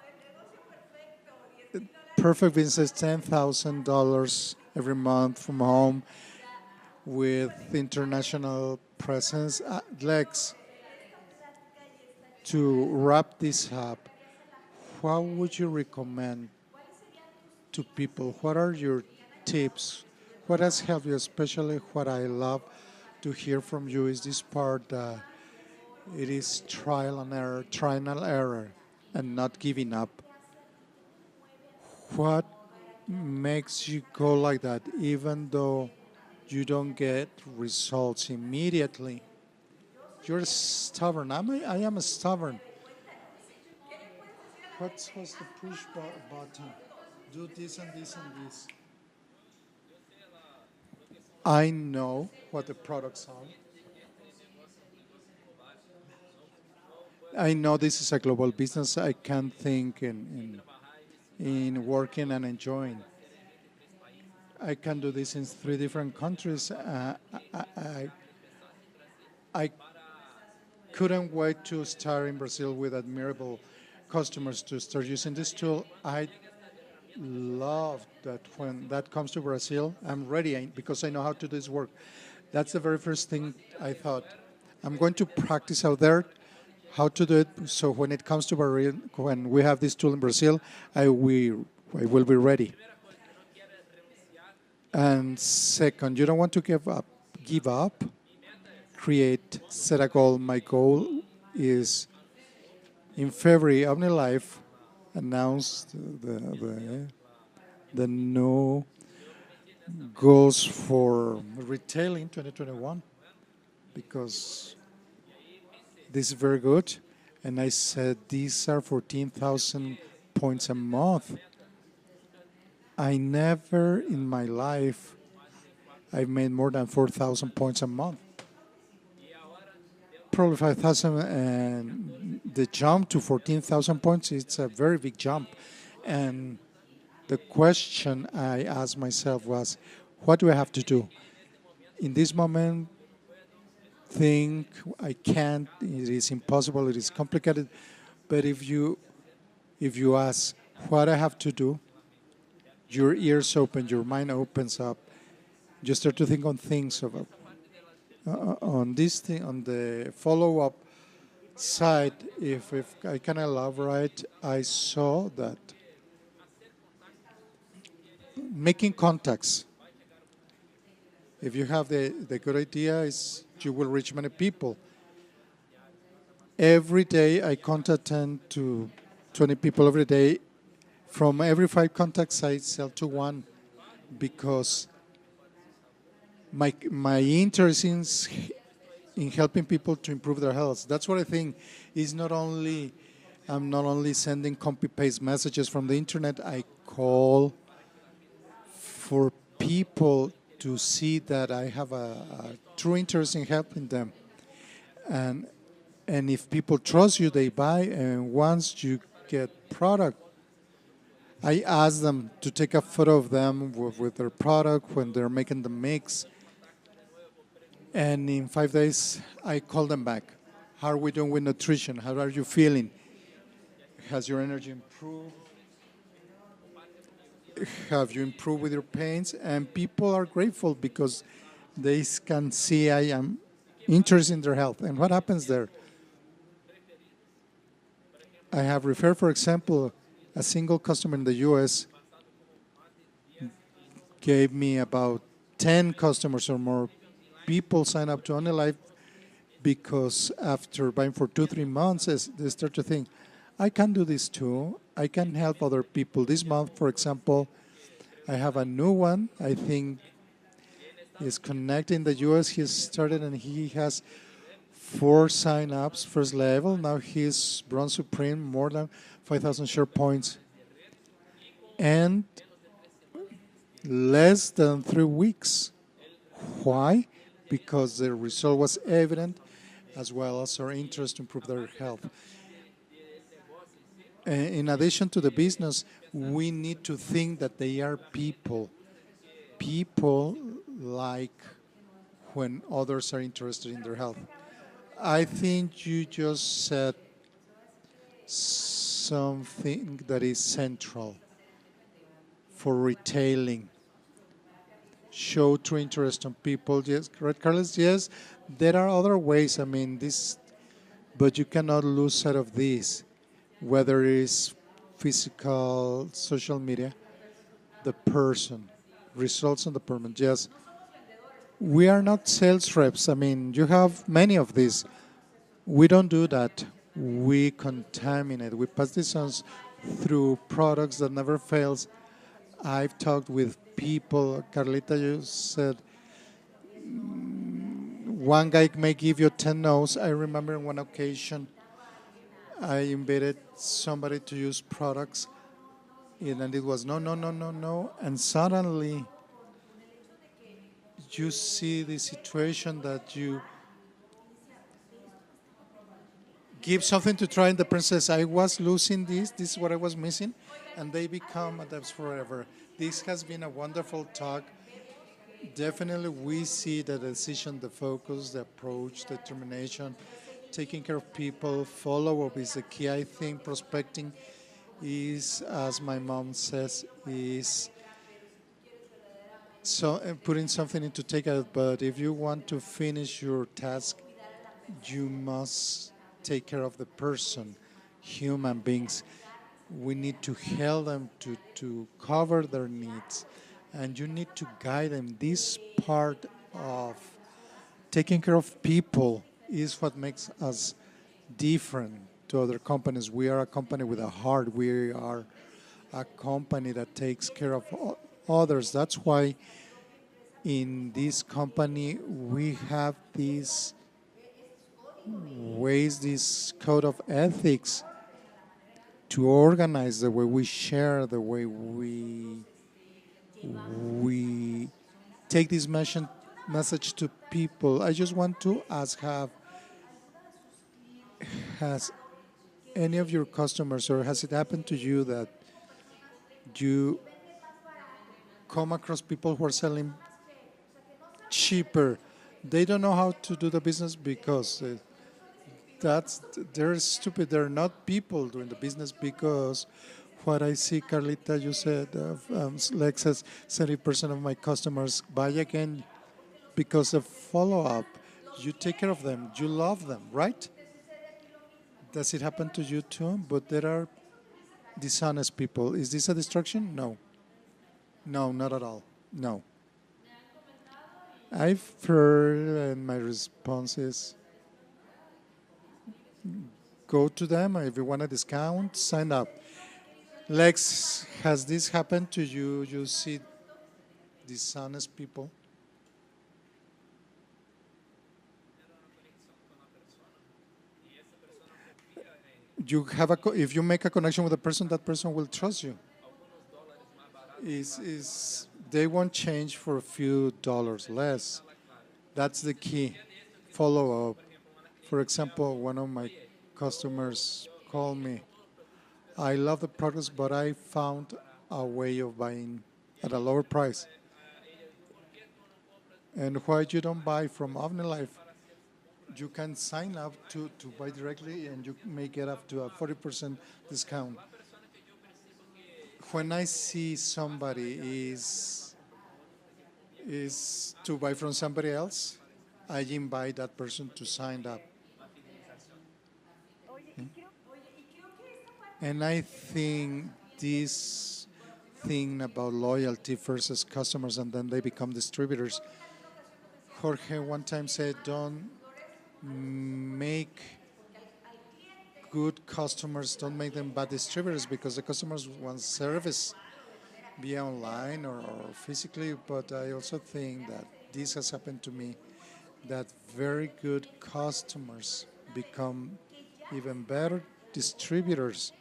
Speaker 2: perfect business, $10,000 every month from home with international presence. Lex, to wrap this up, what would you recommend to people? What are your tips? What has helped you? Especially what I love to hear from you is this part that it is trial and error, and not giving up. What makes you go like that, even though you don't get results immediately? You're stubborn. I am stubborn. What's the push button? Do this and this and this. I know what the products are. I know this is a global business. I can't think in working and enjoying. I can do this in 3 different countries. I couldn't wait to start in Brazil with admirable customers to start using this tool. I love that when that comes to Brazil, I'm ready because I know how to do this work. That's the very first thing I thought. I'm going to practice out there how to do it. So when it comes to Brazil, when we have this tool in Brazil, I will be ready. And second, you don't want to give up. Give up. Create. Set a goal. My goal is in February. Omnilife announced the new goals for retail in 2021 because this is very good. And I said these are 14,000 points a month. I never in my life I've made more than 4,000 points a month. Probably 5,000, and the jump to 14,000 points, it's a very big jump. And the question I asked myself was, what do I have to do? In this moment, think I can't, it is impossible, it is complicated. But if you ask what I have to do, your ears open, your mind opens up. You start to think on things about on this thing, on the follow-up side. If I can elaborate, I saw that making contacts. If you have the good idea, is you will reach many people. Every day I contact 10 to 20 people every day. From every 5 contacts, I sell to 1 because my interest in helping people to improve their health. That's what I think. Is not only I'm not only sending copy paste messages from the internet. I call for people to see that I have a true interest in helping them, and And if people trust you, they buy. And once you get product, I ask them to take a photo of them with their product when they're making the mix. And in 5 days, I call them back. How are we doing with nutrition? How are you feeling? Has your energy improved? Have you improved with your pains? And people are grateful because they can see I am interested in their health. And what happens there? I have referred, for example, a single customer in the US gave me about 10 customers or more. People sign up to Omnilife because after buying for 2, 3 months, they start to think, I can do this too. I can help other people. This month, for example, I have a new one. I think is connected in the US. He started and he has 4 sign-ups, first level. Now he's Bronze Supreme, more than 5,000 share points. And less than 3 weeks. Why? Because the result was evident, as well as our interest to improve their health. In addition to the business, we need to think that they are people. People like when others are interested in their health. I think you just said something that is central for retailing. Show true interest on people. Yes, correct, Carlos. Yes, there are other ways. I mean, this, but you cannot lose sight of this. Whether it's physical, social media, the person, results on the person. Yes, we are not sales reps. I mean, you have many of these. We don't do that. We contaminate. We pass this on through products that never fails. I've talked with people. Carlita, you said one guy may give you 10 no's. I remember on one occasion I invited somebody to use products, and it was no, no, no, no, no. And suddenly you see the situation that you give something to try, and the person says, I was losing this is what I was missing, and they become adepts forever. This has been a wonderful talk. Definitely we see the decision, the focus, the approach, determination, taking care of people, follow-up is the key. I think prospecting is, as my mom says, is so putting something in to take out, but if you want to finish your task, you must take care of the person, human beings. We need to help them to cover their needs, and you need to guide them. This part of taking care of people is what makes us different to other companies. We are a company with a heart. We are a company that takes care of others. That's why in this company we have these ways, this code of ethics to organize the way we share, the way we take this message to people. I just want to ask, has any of your customers, or has it happened to you that you come across people who are selling cheaper? They don't know how to do the business because they're stupid. They're not people doing the business, because what I see, Carlita, you said, Lex says 70% of my customers buy again because of follow-up. You take care of them. You love them, right? Does it happen to you too? But there are dishonest people. Is this a distraction? No. No, not at all. No. I've heard, and my response is, go to them. If you want a discount, sign up. Lex, has this happened to you? You see dishonest people? If you make a connection with a person, that person will trust you. They won't change for a few dollars less. That's the key. Follow up. For example, one of my customers called me. I love the products, but I found a way of buying at a lower price. And why you don't buy from Omnilife? You can sign up to buy directly and you may get up to a 40% discount. When I see somebody is to buy from somebody else, I invite that person to sign up. And I think this thing about loyalty versus customers and then they become distributors. Jorge one time said, don't make good customers, don't make them bad distributors because the customers want service via online or physically. But I also think that this has happened to me, that very good customers become even better distributors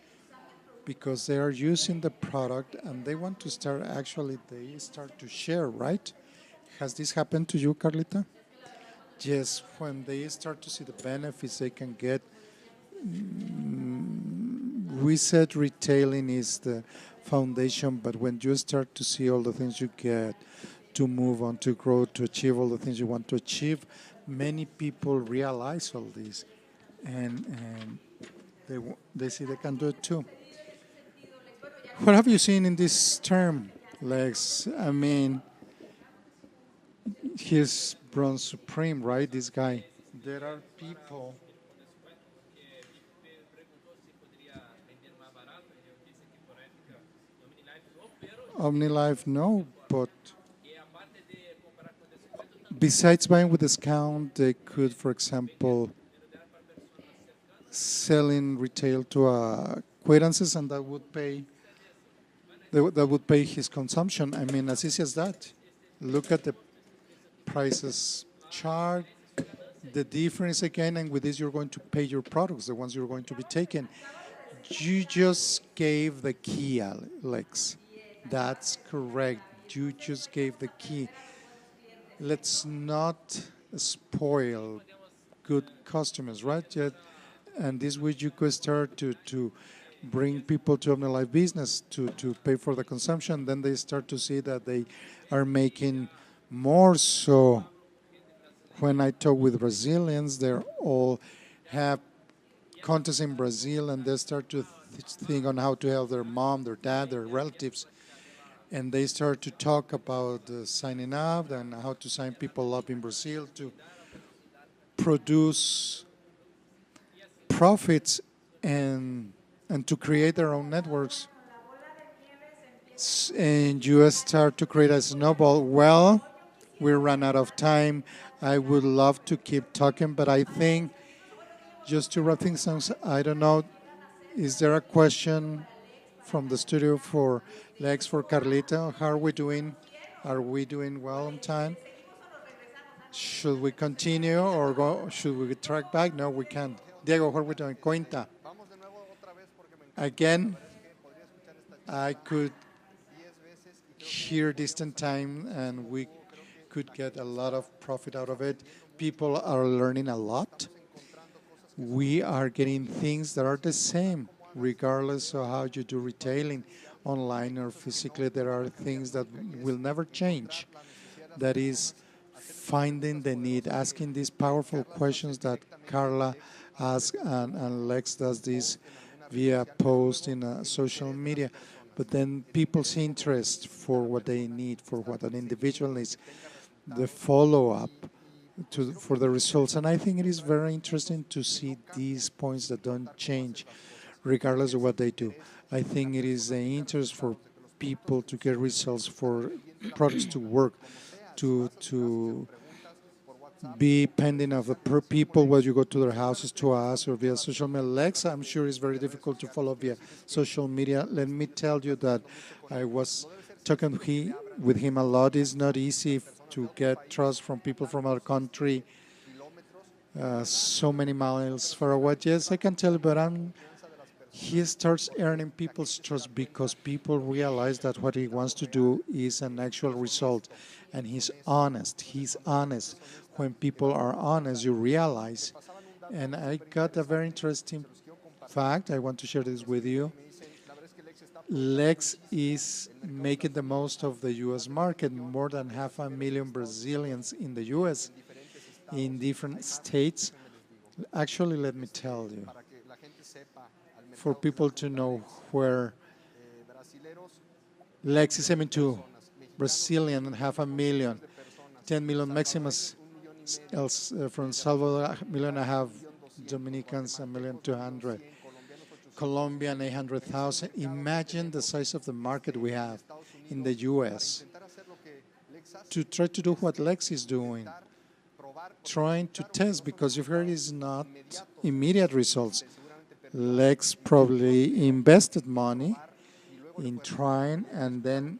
Speaker 2: because they are using the product and they want to start, actually they start to share, right? Has this happened to you, Carlita? Yes, when they start to see the benefits they can get. We said retailing is the foundation, but when you start to see all the things you get to move on, to grow, to achieve all the things you want to achieve, many people realize all this and they see they can do it too. What have you seen in this term, Lex? I mean, he's bronze supreme, right? This guy. There are people. Omnilife, no, but besides buying with discount, they could, for example, sell in retail to acquaintances, and that would pay his consumption. I mean, as easy as that. Look at the prices chart, the difference again, and with this you're going to pay your products, the ones you're going to be taking. You just gave the key, Alex. That's correct. You just gave the key. Let's not spoil good customers, right? Yet, and this way you could start to bring people to Omnilife business to pay for the consumption. Then they start to see that they are making more. So when I talk with Brazilians, they're all have contests in Brazil, and they start to think on how to help their mom, their dad, their relatives, and they start to talk about signing up and how to sign people up in Brazil to produce profits and to create their own networks. And you start to create a snowball. Well, we ran out of time. I would love to keep talking, but I think just to wrap things up, I don't know, is there a question from the studio for Lex, for Carlita? How are we doing? Are we doing well on time? Should we continue or go? Should we track back? No, we can't. Diego, what are we doing? Cuenta. Again, I could hear distant time and we could get a lot of profit out of it. People are learning a lot. We are getting things that are the same, regardless of how you do retailing, online or physically. There are things that will never change. That is finding the need, asking these powerful questions that Carla asks and Lex does this via post in social media. But then people's interest for what they need, for what an individual needs, the follow-up for the results. And I think it is very interesting to see these points that don't change regardless of what they do. I think it is the interest for people to get results, for products to work, to be pending of the per people, whether you go to their houses, to us, or via social media. Lex, I'm sure it's very difficult to follow via social media. Let me tell you that I was talking with him a lot. It's not easy to get trust from people from our country, so many miles far away. Yes, I can tell you, but he starts earning people's trust because people realize that what he wants to do is an actual result. And he's honest. He's honest. When people are honest, you realize And I got a very interesting fact. I want to share this with you. Lex is making the most of the US market. More than half a million Brazilians in the US in different states. Actually, let me tell you, for people to know where Lex is aiming to Brazilian and half a million, 10 million Maximus else from Salvador, a million and a half Dominicans, a million 200. Colombian 800,000. Imagine the size of the market we have in the US to try to do what Lex is doing, trying to test, because you've heard it's not immediate results. Lex probably invested money in trying, and then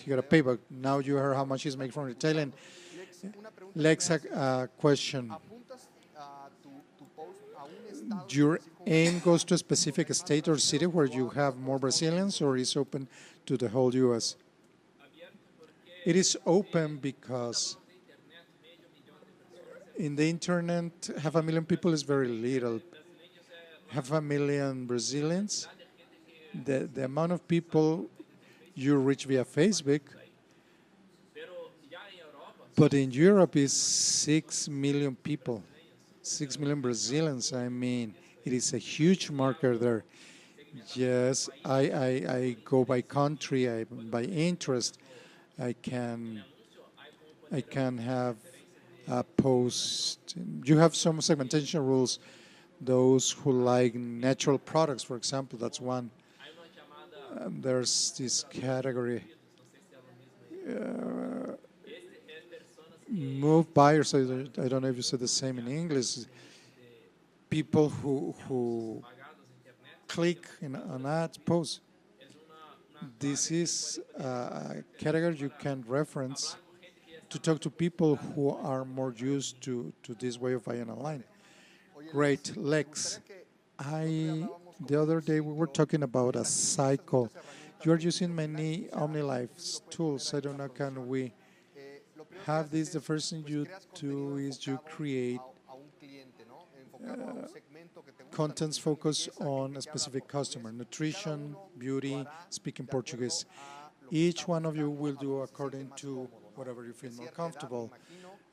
Speaker 2: you got to pay. But now you heard how much he's making from retailing. Lex, a question. Your aim goes to a specific state or city where you have more Brazilians, or is open to the whole U.S.? It is open because in the internet, half a million people is very little. Half a million Brazilians, the amount of people you reach via Facebook, but in Europe is 6 million people, 6 million Brazilians. I mean, it is a huge market there. Yes, I go by country, by interest. I can I can have a post. You have some segmentation rules. Those who like natural products, for example, that's one. There's this category. Move buyers. I don't know if you said the same in English. People who click on ad posts. This is a category you can reference to talk to people who are more used to this way of buying online. Great, Lex. The other day we were talking about a cycle. You are using many Omnilife tools. I don't know, can we have this? The first thing you do is you create contents focused on a specific customer, nutrition, beauty, speaking Portuguese. Each one of you will do according to whatever you feel more comfortable,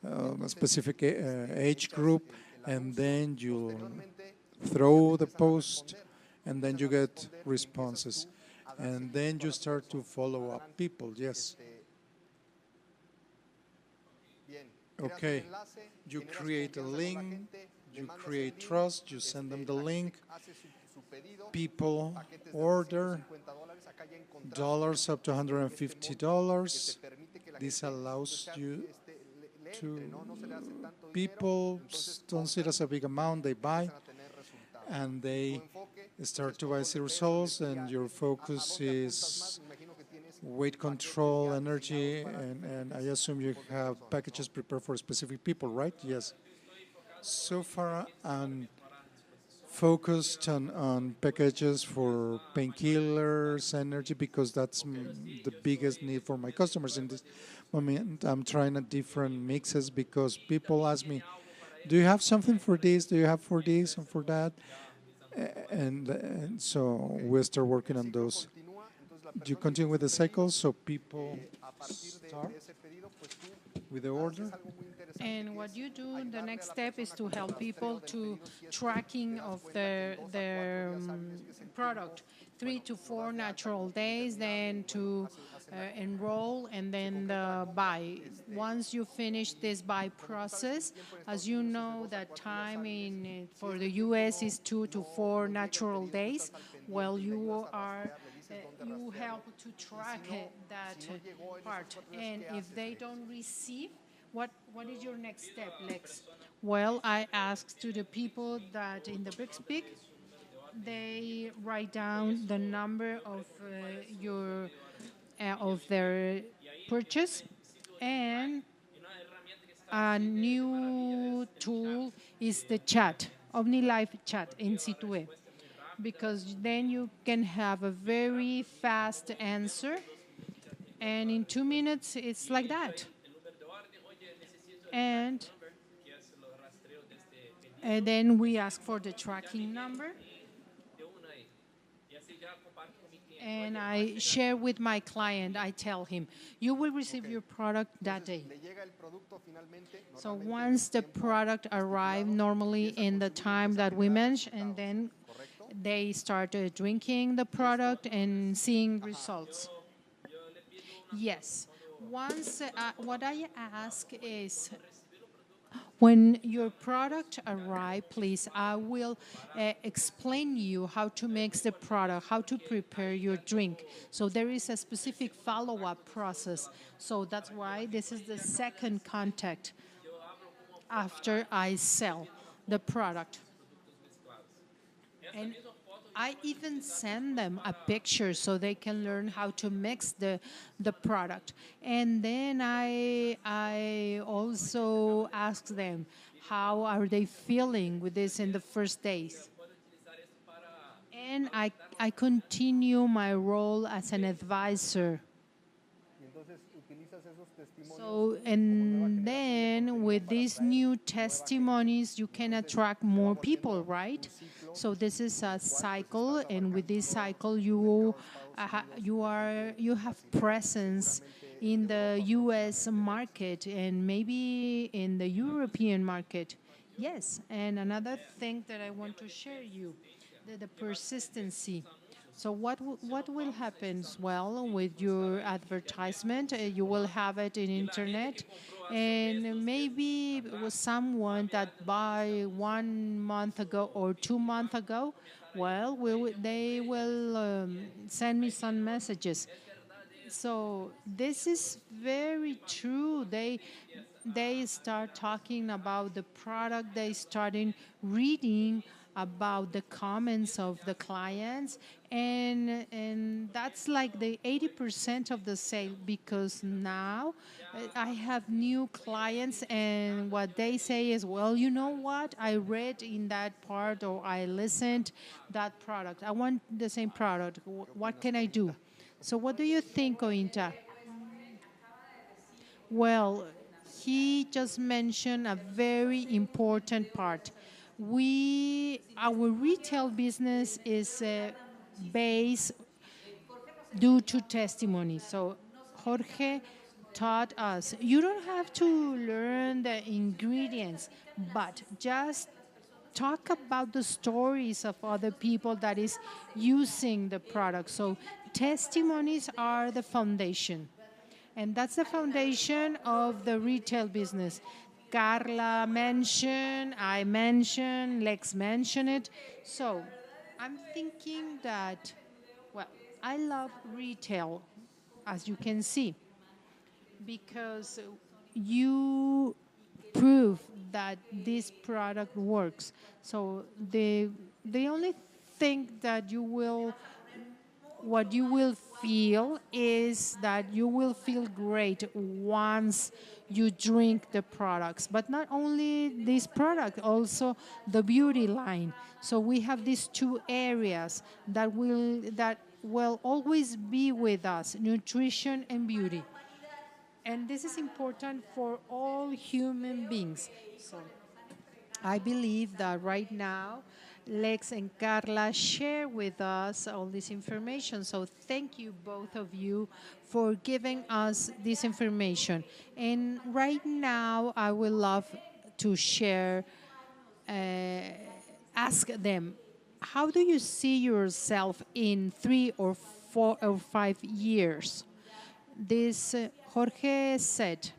Speaker 2: a specific age group, and then you throw the post, and then you get responses. And then you start to follow up people, yes. Okay, you create a link, you create trust, you send them the link, people order, dollars up to $150. This allows you to, people don't see it as a big amount, they buy, and they start to buy the results, and your focus is weight control, energy, and I assume you have packages prepared for specific people, right? Yes. So far, I'm focused on packages for painkillers, energy, because that's the biggest need for my customers in this moment. I'm trying a different mixes because people ask me, do you have something for this? Do you have for this and for that? And so we start working on those. Do you continue with the cycle so people start with the order?
Speaker 1: And what you do, the next step is to help people to tracking of their product, 3 to 4 natural days, then to enroll and then the buy. Once you finish this buy process, as you know, that time in for the U.S. is 2 to 4 natural days. Well, you help to track that part, and if they don't receive, what is your next step, Lex? Well, I asked to the people that in the Bixby, they write down the number of your of their purchase, and a new tool is the chat, Omnilife chat in Situ, because then you can have a very fast answer, and in 2 minutes it's like that. And And then we ask for the tracking number. And I share with my client, I tell him, you will receive your product that day. So once the product arrives, normally in the time that we mentioned, and then they start drinking the product and seeing results. Yes. Once, what I ask is, when your product arrive, please, I will explain you how to mix the product, how to prepare your drink. So there is a specific follow-up process. So that's why this is the second contact after I sell the product. And I even send them a picture so they can learn how to mix the product. And then I also ask them how are they feeling with this in the first days. And I continue my role as an advisor. So, and then with these new testimonies, you can attract more people, right? So this is a cycle, and with this cycle, you have presence in the U.S. market and maybe in the European market. Yes, and another thing that I want to share you, the persistency. So what will happen? Well, with your advertisement, you will have it in internet, and maybe it was someone that buy 1 month ago or 2 months ago. Well, they will send me some messages. So this is very true. They start talking about the product. They starting reading about the comments of the clients, and that's like the 80% of the sale, because now I have new clients, and what they say is, well, you know what, I read in that part or I listened that product, I want the same product, what can I do? So what do you think, Ointa? Well, he just mentioned a very important part. Our retail business is based due to testimony. So Jorge taught us you don't have to learn the ingredients, but just talk about the stories of other people that is using the product. So testimonies are the foundation. And that's the foundation of the retail business. Carla mentioned, I mentioned, Lex mentioned it. So I'm thinking that, well, I love retail, as you can see, because you prove that this product works. So the only thing that what you will feel is that you will feel great once you drink the products, but not only this product, also the beauty line. So we have these two areas that will always be with us: nutrition and beauty. And this is important for all human beings. So I believe that right now, Lex and Carla share with us all this information. So thank you, both of you, for giving us this information. And right now, I would love to share, ask them, how do you see yourself in 3 or 4 or 5 years? This Jorge said,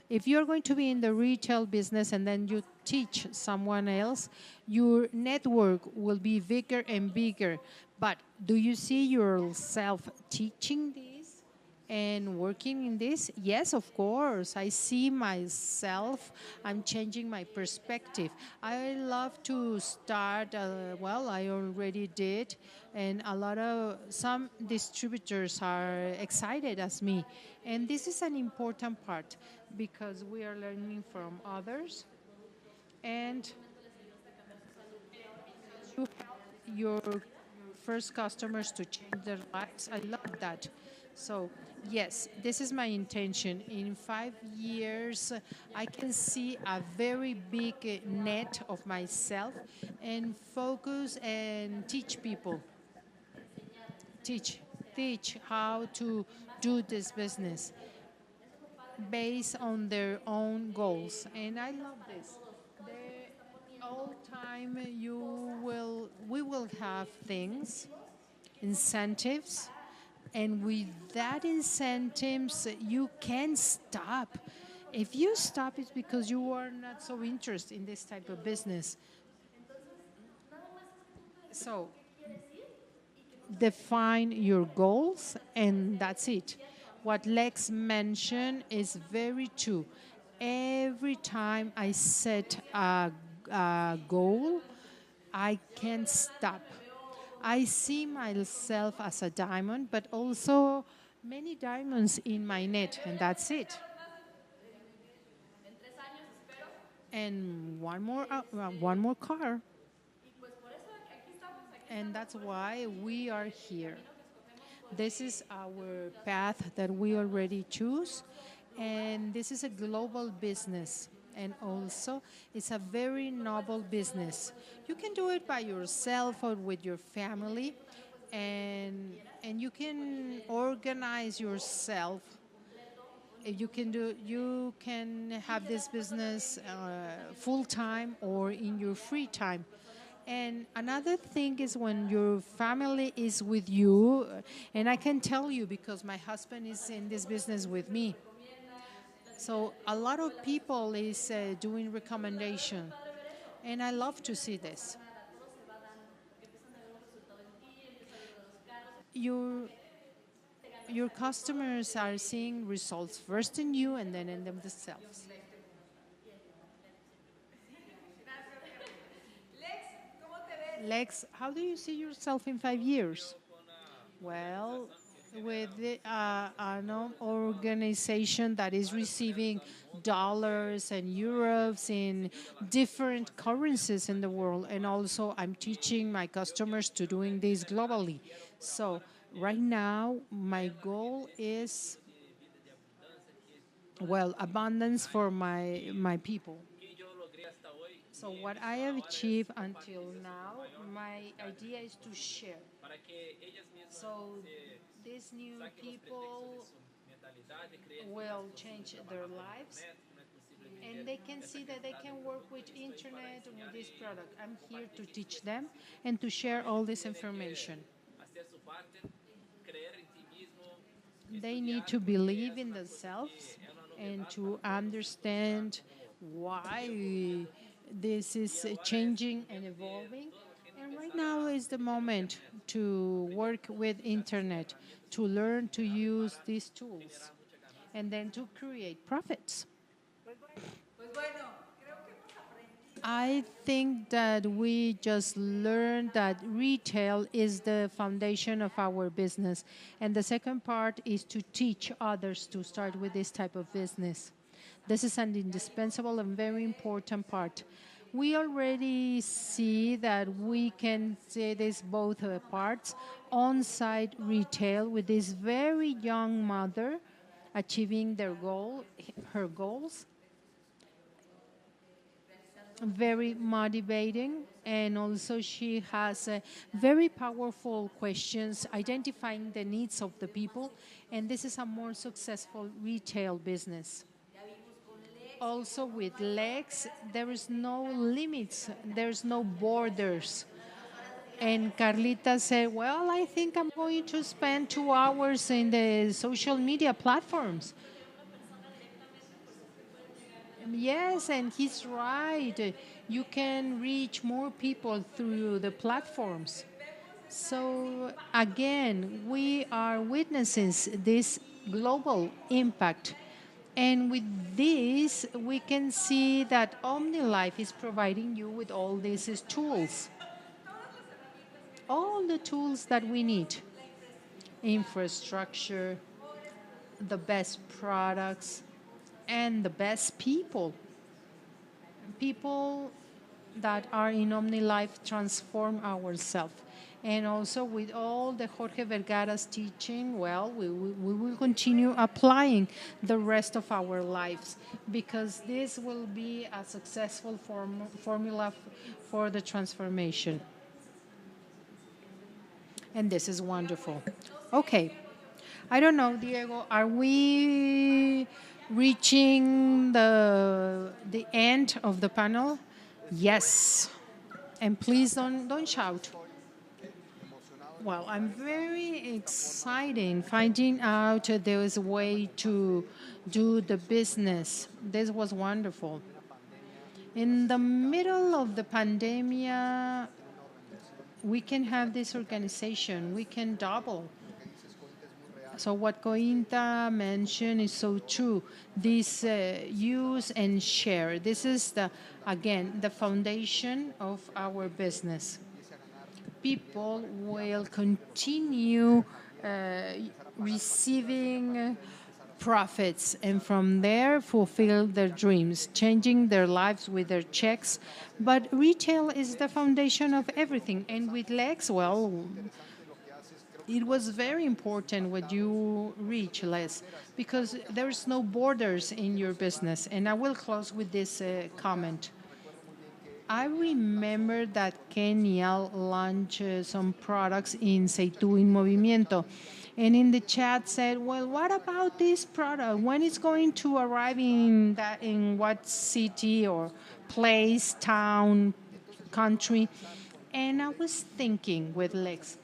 Speaker 1: if you're going to be in the retail business and then you teach someone else, your network will be bigger and bigger. But do you see yourself teaching this and working in this? Yes, of course. I see myself. I'm changing my perspective. I love to start, well, I already did, and some distributors are excited as me. And this is an important part because we are learning from others, and you help your first customers to change their lives. I love that. So, yes, this is my intention. In 5 years, I can see a very big net of myself and focus and teach people, teach, teach how to do this business based on their own goals. And I love this. All time we will have things, incentives, and with that incentives you can stop. If you stop, it's because you are not so interested in this type of business. So define your goals, and that's it. What Lex mentioned is very true. Every time I set a goal, I can't stop. I see myself as a diamond, but also many diamonds in my net, and that's it. And one more car, and that's why we are here. This is our path that we already choose, and this is a global business. And also, it's a very noble business. You can do it by yourself or with your family, and you can organize yourself. You can have this business full time or in your free time. And another thing is when your family is with you, and I can tell you because my husband is in this business with me. So a lot of people is doing recommendation, and I love to see this. Your your customers are seeing results first in you and then in themselves. Lex, how do you see yourself in 5 years? Well, with an organization that is receiving dollars and euros in different currencies in the world, and also I'm teaching my customers to doing this globally. So right now, my goal is, well, abundance for my people. So what I have achieved until now, my idea is to share. So these new people will change their lives, and they can see that they can work with internet and with this product. I'm here to teach them and to share all this information. They need to believe in themselves and to understand why this is changing and evolving. And right now is the moment to work with internet, to learn to use these tools, and then to create profits. I think that we just learned that retail is the foundation of our business. And the second part is to teach others to start with this type of business. This is an indispensable and very important part. We already see that we can see this both parts on-site retail with this very young mother achieving her goals, very motivating, and also she has very powerful questions identifying the needs of the people, and this is a more successful retail business. Also with Lex, there is no limits, there's no borders. And Carlita said, well, I think I'm going to spend 2 hours in the social media platforms. Yes, and he's right. You can reach more people through the platforms. So again, we are witnesses this global impact. And with this, we can see that Omnilife is providing you with all these tools, all the tools that we need: infrastructure, the best products, and the best people. People that are in OmniLife transform ourselves. And also with all the Jorge Vergara's teaching, well, we will continue applying the rest of our lives because this will be a successful formula for the transformation. And this is wonderful. Okay. I don't know, Diego, are we reaching the end of the panel? Yes. And please don't shout. Well, I'm very excited finding out there is a way to do the business. This was wonderful. In the middle of the pandemic, we can have this organization. We can double. So what Cointa mentioned is so true. This use and share. This is again the foundation of our business. People will continue receiving profits and from there fulfill their dreams, changing their lives with their checks. But retail is the foundation of everything. And with Lex, well, it was very important what you reach, Les, because there's no borders in your business. And I will close with this comment. I remember that Kenya launched some products in Seitu in Movimiento. And in the chat said, well, what about this product? When it's going to arrive in what city or place, town, country? And I was thinking with Lex,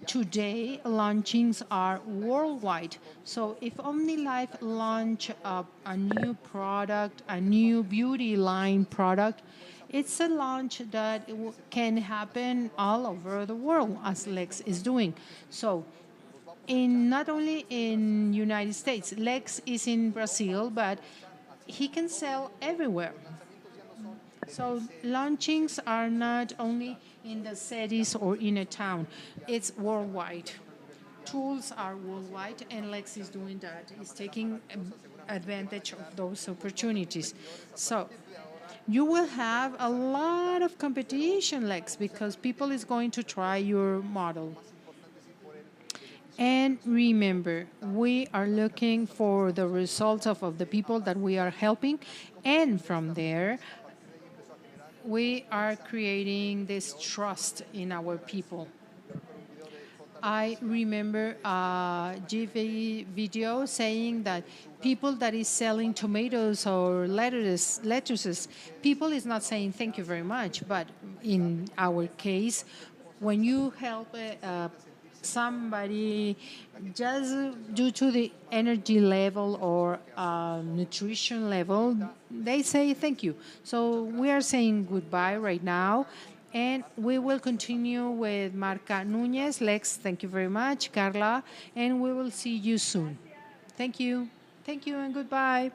Speaker 1: today launchings are worldwide. So if Omnilife launch a new product, a new beauty line product, it's a launch that can happen all over the world, as Lex is doing. So in not only in United States, Lex is in Brazil, but he can sell everywhere. So launchings are not only in the cities or in a town, it's worldwide. Tools are worldwide, and Lex is doing that. It's taking advantage of those opportunities. So you will have a lot of competition, Lex, because people is going to try your model. And remember, we are looking for the results of the people that we are helping, and from there, we are creating this trust in our people. I remember a GV video saying that people that is selling tomatoes or lettuces, people is not saying thank you very much, but in our case, when you help somebody just due to the energy level or nutrition level, they say thank you. So we are saying goodbye right now. And we will continue with Marca Núñez. Lex, thank you very much. Carla, and we will see you soon. Thank you. Thank you and goodbye.